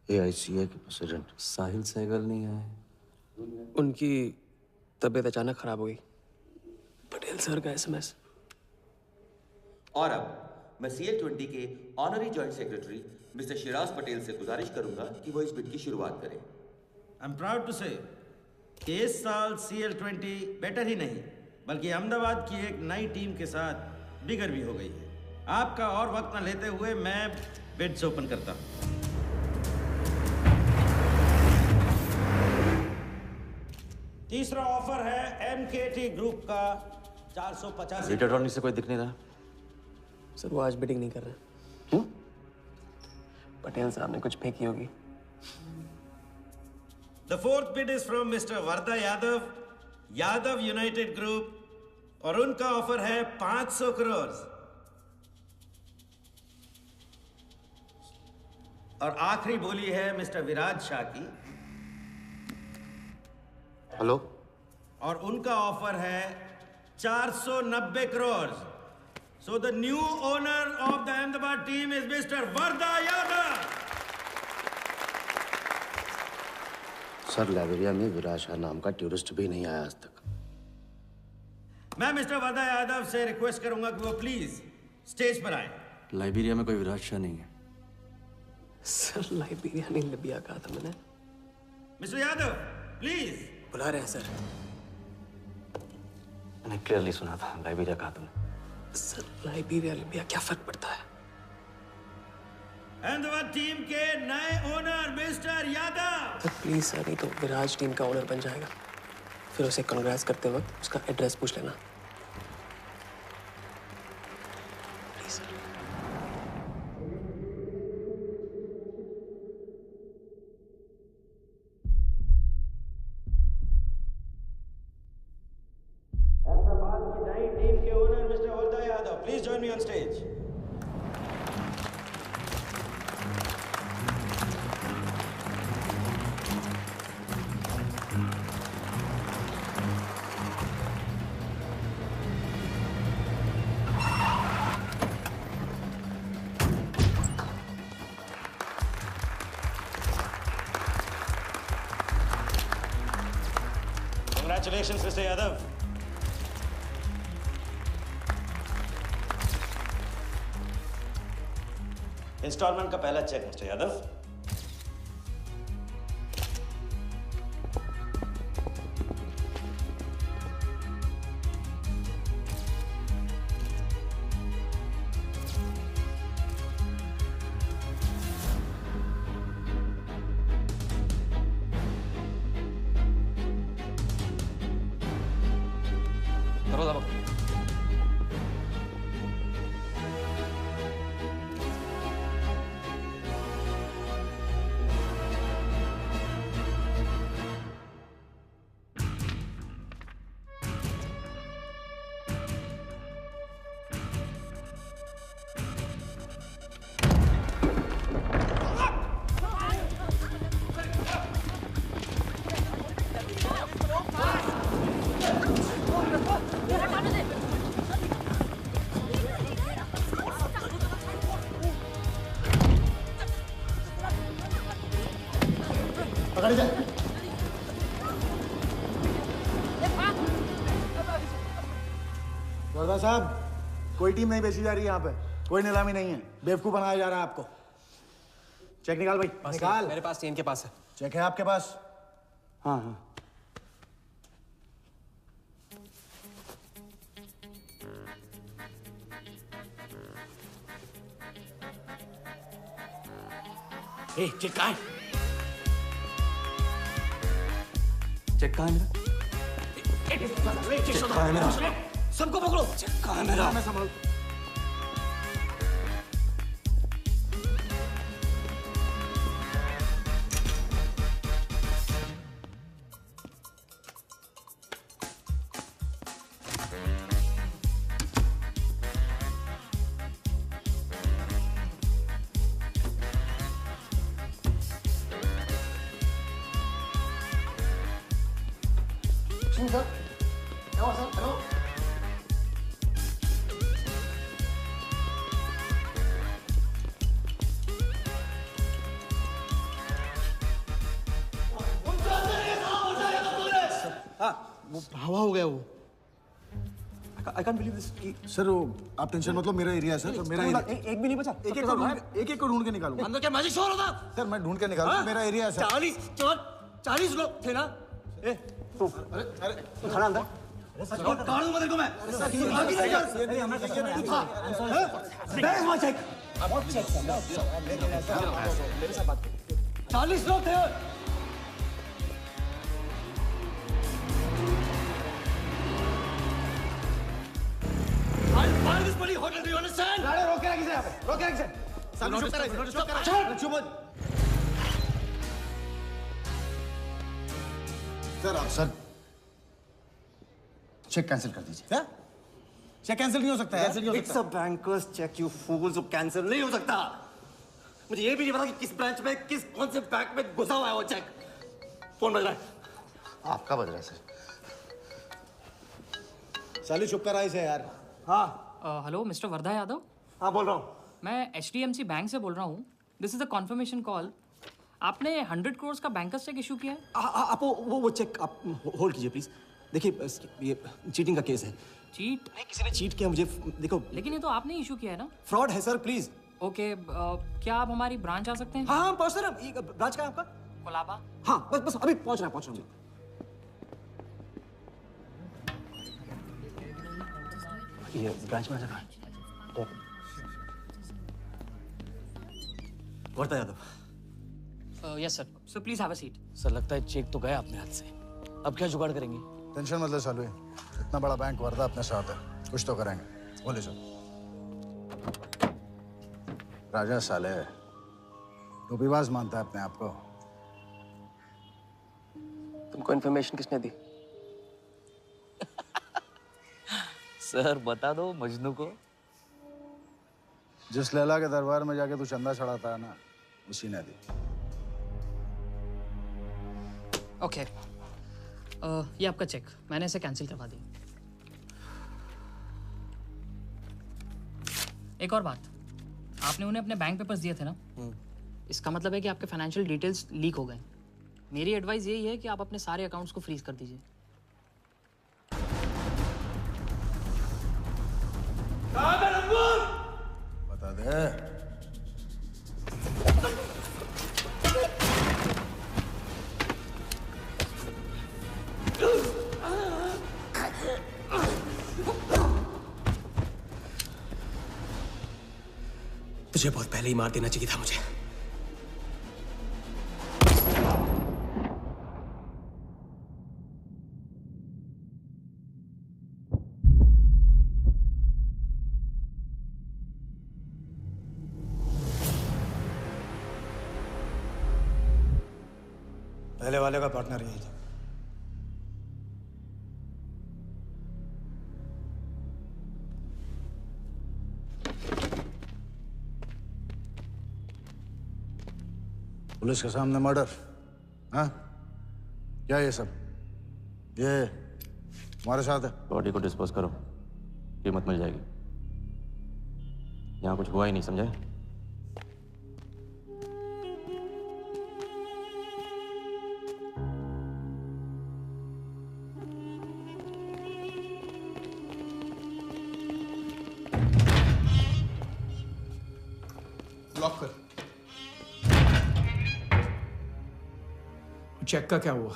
AICA के प्रेसिडेंट साहिल सहगल नहीं आए। उनकी तबीयत अचानक खराब हो गई। पटेल सर का SMS। और अब मैं CL20 के honorary joint secretary mister Shiraz Patel से गुजारिश करूंगा कि वो इस बिड की शुरुआत करें। आई एम प्राउड टू से कि इस साल CL20 बेटर ही नहीं बल्कि अहमदाबाद की एक नई टीम के साथ बिगर भी हो गई है। आपका और वक्त न लेते हुए मैं बिड्स ओपन करता हूं। तीसरा ऑफर है MKT ग्रुप का 485। रीटा टॉनी से कोई दिख नहीं रहा। सर वो आज बिडिंग नहीं कर रहे। क्यों? पटेल साहब ने कुछ फेंकी होगी। The fourth bid is from Mr. Varda Yadav, Yadav United Group, और उनका ऑफर है 500 करोड़। और आखिरी बोली है मिस्टर विराज शाह की। हेलो। और उनका ऑफर है 490 crore. So the new owner of the Ahmedabad team is Mr. Varda Yadav. Sir Liberia में विराज शाह नाम का टूरिस्ट भी नहीं आया आज तक। मैं मिस्टर वर्दा यादव से रिक्वेस्ट करूंगा कि वो प्लीज स्टेज पर आए। लाइबेरिया में कोई विराज शाह नहीं है। सर लाइबेरिया नहीं लिबिया कहा था मैंने। Mister Yadav please. बुला रहे हैं सर। मैंने क्लियरली सुना था लाइबेरिया कहा तुमने। सर लाइबेरिया लिबिया क्या फर्क पड़ता है? अहमदाबाद टीम के नए owner mister Yadav. Sir please sir, नहीं तो विराज टीम का ओनर बन जाएगा। फिर उसे कांग्रेस करते वक्त उसका एड्रेस पूछ लेना। Please sir. अहमदाबाद की नई टीम के owner mister Varda Yadav, please join me on stage. Congratulations, Mr. Yadav. Installment का पहला चेक मिस्टर यादव। करो दबा। पकड़ जा। वर्दा साहब, कोई टीम नहीं बेची जा रही यहाँ पे। कोई नीलामी नहीं है। बेवकूफ बनाया जा रहा है आपको। चेक निकाल भाई, निकाल। मेरे पास नहीं, इनके पास है। चेक है आपके पास? हाँ हाँ। चेक कहाँ है? चेक कहाँ है मेरा? चेक कहाँ है मेरा? सबको पकड़ो। चेक कहाँ है मेरा? मैं संभाल। वो हवा हो गया वो। I can't believe this कि सर वो आप टेंशन मतलब मेरा एरिया है सर, तो मेरा एरिया एक भी नहीं बचा। एक को ढूंढ के निकालूंगा। अंदर क्या मैजिक शो हो रहा था? सर मैं ढूंढ के निकालूंगा, मेरा एरिया है सर। 40 लोग थे ना? तू खड़ा अंदर। काट दूंगा तेरे को मैं। बैग वहाँ चेक। 40 लोग थे। This bloody hotel, do you understand? रोक के रखिए यहाँ पे, रोक के रखिए। सर चेक कैंसिल कर दीजिए। क्या? चेक कैंसिल नहीं हो सकता है? It's a banker's check, you fools, वो कैंसिल नहीं हो सकता। मुझे ये भी नहीं पता कि किस ब्रांच में, कौन से बैंक में घुसा हुआ है वो चेक। फोन बज रहा है। आपका बज रहा है सर। साली चुप कर आई से यार। हाँ। Hello mister Wardha Yadav. हाँ बोल रहा हूँ। मैं HDMC बैंक से बोल रहा हूँ। This is a confirmation call. आपने 100 करोड़ का बैंकर्स चेक इशू किया है? आप वो चेक आप होल्ड कीजिए प्लीज। देखिए ये चीटिंग का केस है। चीट? नहीं, किसी ने चीट किया मुझे, देखो। लेकिन ये तो आपने इशू किया है ना? फ्रॉड है सर, प्लीज। ओके, क्या आप हमारी ब्रांच आ सकते हैं? हाँ पहुँच रहे हैं। ब्रांच का है आपका? कोलाबा। हाँ बस अभी पहुँच रहा हूँ। ये ब्रांच में जगह। Wardha Yadav. Yes sir. So please have a seat. Sir लगता है चेक तो गया अपने हाथ से। अब क्या जुगाड़ करेंगे? टेंशन मत ले सालू, इतना बड़ा बैंक वर्धा अपने साथ है, कुछ तो करेंगे। बोले सर। राजा साले टोपीबाज मानता है अपने आप को। तुमको इन्फॉर्मेशन किसने दी? सर बता दो मजनू को। जिस लैला के दरबार में जाके तू चंदा चढ़ाता है ना, उसी ने दी। ओके, ये आपका चेक, मैंने इसे कैंसिल करवा दिया। एक और बात, आपने उन्हें अपने बैंक पेपर्स दिए थे ना? इसका मतलब है कि आपके फाइनेंशियल डिटेल्स लीक हो गए। मेरी एडवाइस यही है कि आप अपने सारे अकाउंट्स को फ्रीज कर दीजिए। बता दे। तुझे बहुत पहले ही मार देना चाहिए था मुझे। पहले वाले का पार्टनर यही था। पुलिस के सामने मर्डर? हाँ, क्या ये सब? ये हमारे साथ है। बॉडी को डिस्पोज करो, कीमत मिल जाएगी। यहाँ कुछ हुआ ही नहीं, समझे? लॉक कर। चेक का क्या हुआ?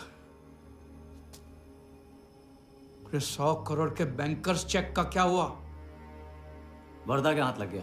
100 करोड़ के बैंकर्स चेक का क्या हुआ? वर्धा के हाथ लग गया।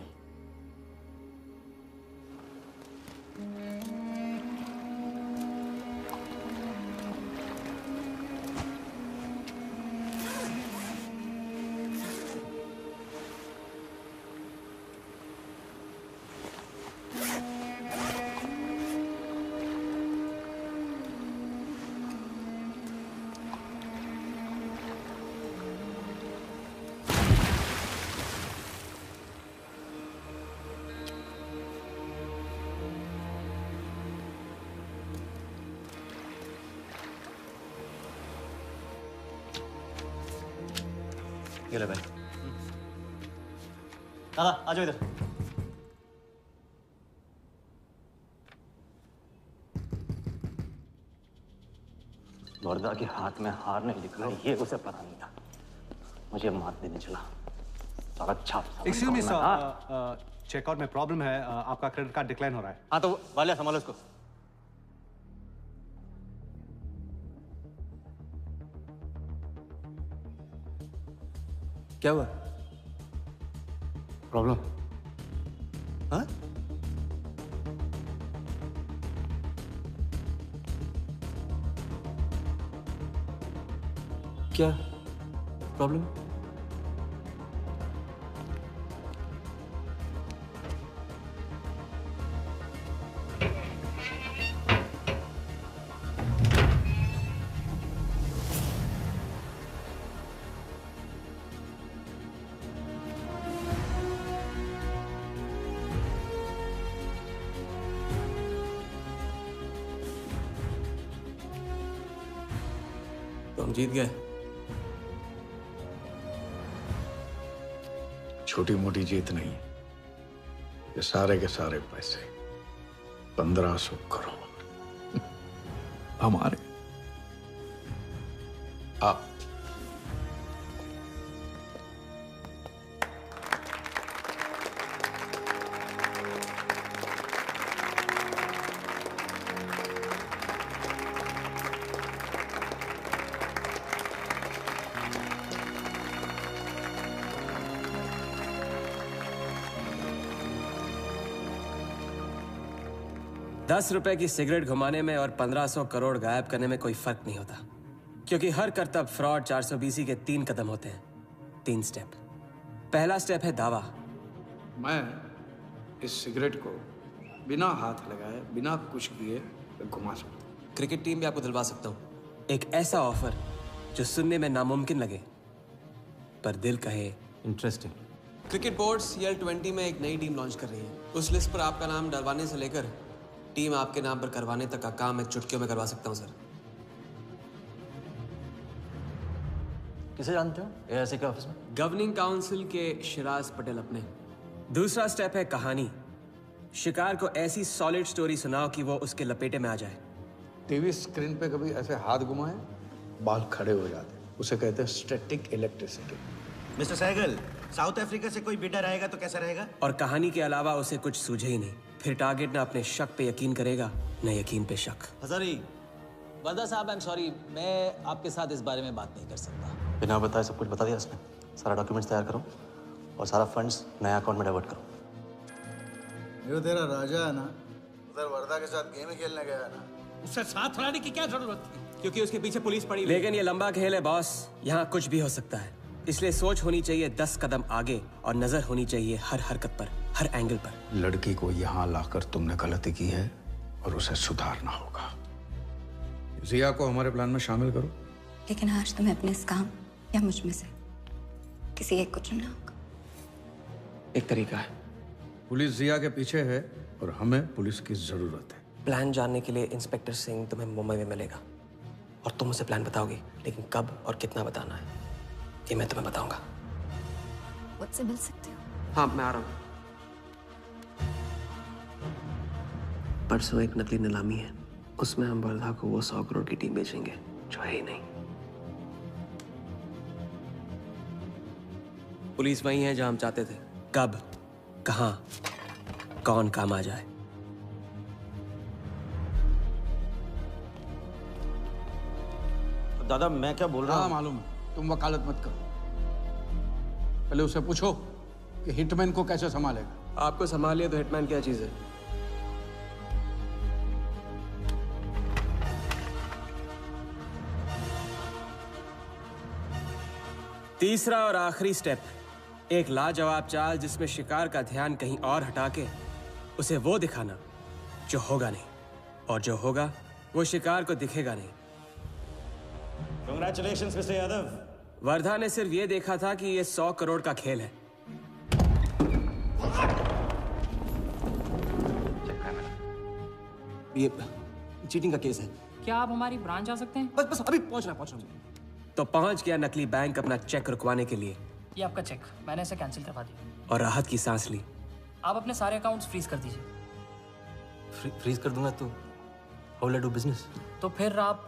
ये ले भाई। दादा आ जाओ इधर। वर्दा के हाथ में हार नहीं दिख रहा, ये उसे पता नहीं था। मुझे मार देने चला। साला छाप। एक्सक्यूज मी सर, चेकआउट में प्रॉब्लम है, आपका क्रेडिट कार्ड डिक्लाइन हो रहा है। हाँ तो वाले संभालो उसको। क्या हुआ? प्रॉब्लम? हाँ? क्या प्रॉब्लम? तो हम जीत गए। छोटी मोटी जीत नहीं, ये सारे के सारे पैसे 1500 करोड़ हमारे। आप ₹10 की सिगरेट घुमाने में और 1500 करोड़ गायब करने में कोई फर्क नहीं होता, क्योंकि हर करतब फ्रॉड 420 के 3 कदम होते हैं, 3 स्टेप। पहला स्टेप है दावा। मैं इस सिगरेट को बिना हाथ लगाए, बिना कुछ किए घुमा सकता हूँ। क्रिकेट टीम भी आपको दिलवा सकता हूँ, एक ऐसा ऑफर जो सुनने में नामुमकिन लगे पर दिल कहे इंटरेस्टिंग। क्रिकेट बोर्ड CL20 में एक नई टीम लॉन्च कर रही है। उस लिस्ट पर आपका नाम डलवाने से लेकर टीम आपके नाम पर करवाने तक का काम मैं चुटकियों में करवा सकता हूँ सर। किसे जानते हो AIC के ऑफिस में? गवर्निंग काउंसिल के शिराज पटेल अपने। दूसरा स्टेप है कहानी। शिकार को ऐसी सॉलिड स्टोरी सुनाओ कि वो उसके लपेटे में आ जाए। टीवी स्क्रीन पे कभी ऐसे हाथ घुमाए, बाल खड़े हो जाते, उसे कहते हैं static electricity. Mister Sehgal, South Africa से कोई बिडर आएगा तो कैसा रहेगा? और कहानी के अलावा उसे कुछ सूझे ही नहीं। फिर टारगेट ना अपने शक पे यकीन करेगा, न यकीन पे शक। हजारी, वर्दा साहब, आई एम सॉरी, मैं आपके साथ इस बारे में बात नहीं कर सकता। बिना बताए सब कुछ बता दिया उसने। सारा डॉक्यूमेंट्स तैयार करो और सारा फंड्स नया अकाउंट में डाइवर्ट करो। ये तेरा राजा है ना, उधर वर्दा के साथ गेम ही खेलने गया है ना। उससे साथ लाने की क्या जरूरत थी? क्योंकि उसके पीछे पुलिस पड़ी। लेकिन ये लंबा खेल है बॉस, यहाँ कुछ भी हो सकता है। इसलिए सोच होनी चाहिए 10 कदम आगे और नजर होनी चाहिए हर हरकत पर, हर एंगल पर। लड़की को यहाँ लाकर तुमने गलती की है और उसे सुधारना होगा। जिया को हमारे प्लान में शामिल करो। लेकिन आज तुम्हें अपने इस काम या मुझ में से किसी एक को चुनना होगा। एक तरीका है। पुलिस जिया के पीछे है और हमें पुलिस की जरूरत है। प्लान जानने के लिए इंस्पेक्टर सिंह तुम्हें मुंबई में मिलेगा और तुम उसे प्लान बताओगे, लेकिन कब और कितना बताना है ये मैं तुम्हें बताऊंगा। मुझसे मिल सकते हो? हाँ, मैं आ रहा हूँ। परसों एक नकली नीलामी है, उसमें हम वर्धा को वो 100 करोड़ की टीम बेचेंगे जो है ही नहीं। पुलिस वही है जहां हम चाहते थे। कब, कहां, कौन काम आ जाए। दादा मैं क्या बोल रहा हूँ? मालूम है, तुम वकालत मत करो। पहले उसे पूछो कि हिटमैन को कैसे संभालेगा। आपको संभालिए तो हिटमैन क्या चीज है? तीसरा और आखिरी स्टेप, एक लाजवाब चाल जिसमें शिकार का ध्यान कहीं और हटा के उसे वो दिखाना जो होगा नहीं, और जो होगा वो शिकार को दिखेगा नहीं। Congratulations, Mr. यादव। वर्धा ने सिर्फ ये देखा था कि ये 100 करोड़ का खेल है। ये चीटिंग का केस है। क्या आप हमारी ब्रांच आ सकते हैं? बस अभी पहुंच रहा तो पहुंच गया नकली बैंक अपना चेक रुकवाने के लिए। ये आपका चेक, मैंने इसे कैंसिल करवा दिया। और राहत की सांस ली। आप अपने सारे अकाउंट्स फ्रीज कर दीजिए। फ्रीज कर दूंगा तो how will I do business? तो फिर आप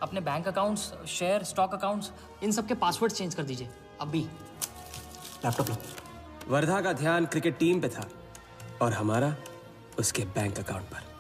अपने bank accounts, share, stock accounts, इन सब के पासवर्ड चेंज कर दीजिए अभी। लैपटॉप लो। वर्धा का ध्यान क्रिकेट टीम पे था और हमारा उसके बैंक अकाउंट पर।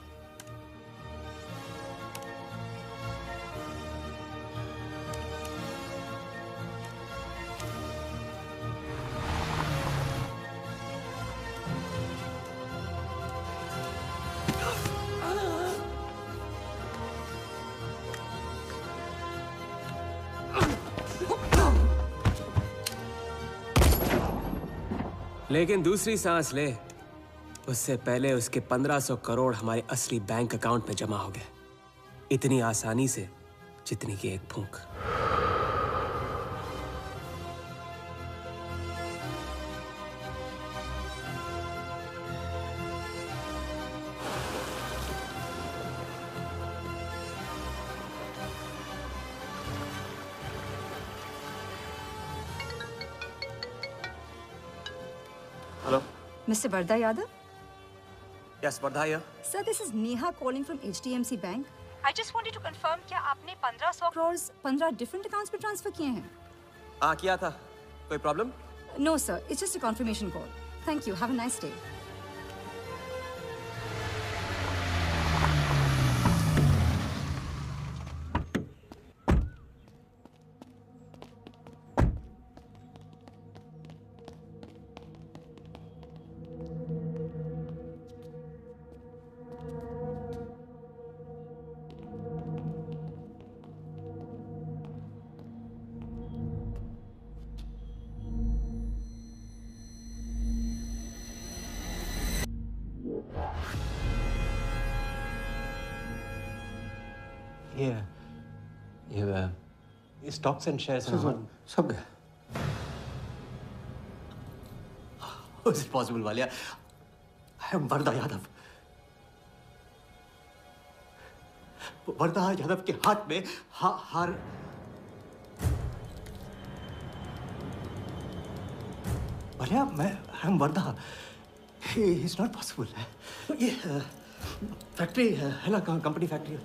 लेकिन दूसरी सांस ले, उससे पहले उसके 1500 करोड़ हमारे असली बैंक अकाउंट में जमा हो गए, इतनी आसानी से जितनी कि एक फूंक। Hello, Mr. Vardha Yadav? Yes Wardha here. Sir, this is Neha calling from HDMC Bank. I just wanted to confirm क्या आपने 1500 crores 15 different accounts पे ट्रांसफर किए हैं? हाँ किया था, कोई problem? No sir, it's just a confirmation call. Thank you. Have a nice day. ये स्टॉक्स एंड शेयर्स सब गया। How is it possible, Walia? I am Wardha Yadav. Wardha Yadav के हाथ में हार। वालिया, मैं I am Wardha. It's not possible। ये फैक्ट्री है ना, कंपनी फैक्ट्री।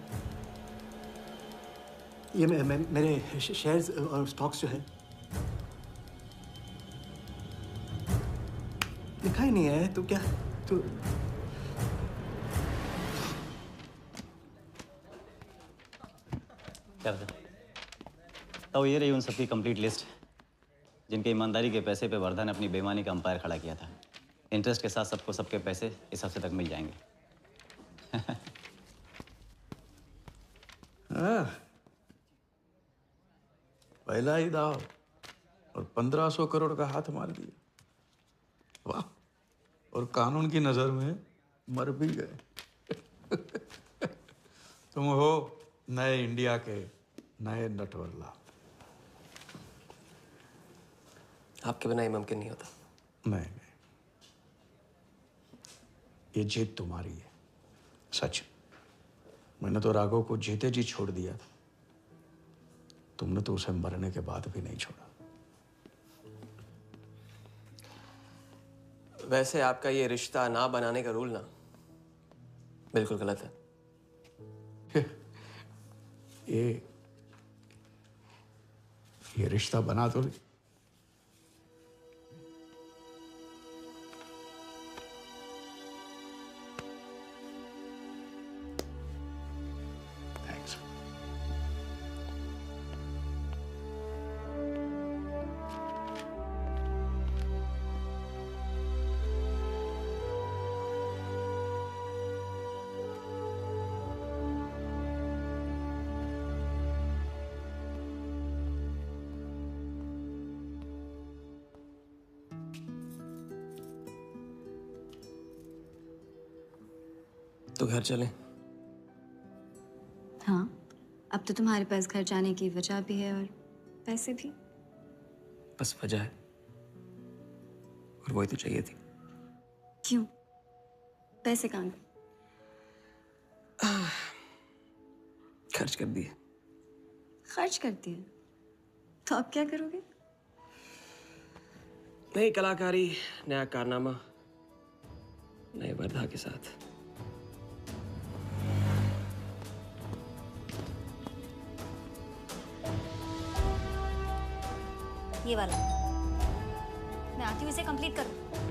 ये मेरे शेयर्स और स्टॉक्स जो है लिखा ही नहीं है। तो क्या तू क्या बता? तो ये रही उन सबकी कंप्लीट लिस्ट जिनके ईमानदारी के पैसे पे वर्धा ने अपनी बेईमानी का अंपायर खड़ा किया था। इंटरेस्ट के साथ सबको सबके पैसे इस हफ्ते तक मिल जाएंगे। पहला ही दाव और 1500 करोड़ का हाथ मार दिया। वाह, और कानून की नजर में मर भी गए। तुम हो नए इंडिया के नए नटवरलाल। आपके बिना ये मुमकिन नहीं होता। नहीं, ये जीत तुम्हारी है, सच। मैंने तो राघव को जीते जी छोड़ दिया था, तुमने तो उसे मरने के बाद भी नहीं छोड़ा। वैसे आपका ये रिश्ता ना बनाने का रूल ना बिल्कुल गलत है। ये रिश्ता बना तो तो घर चलें? हाँ, अब तो तुम्हारे पास घर जाने की वजह भी है और पैसे भी। बस वजह है और वही तो चाहिए थी। क्यों? पैसे कहाँ गए? खर्च कर दिए। खर्च कर दिए? तो अब क्या करोगे? नई कलाकारी, नया कारनामा, नए वर्धा के साथ। ये वाला। मैं आती हूँ इसे कंप्लीट करूँ।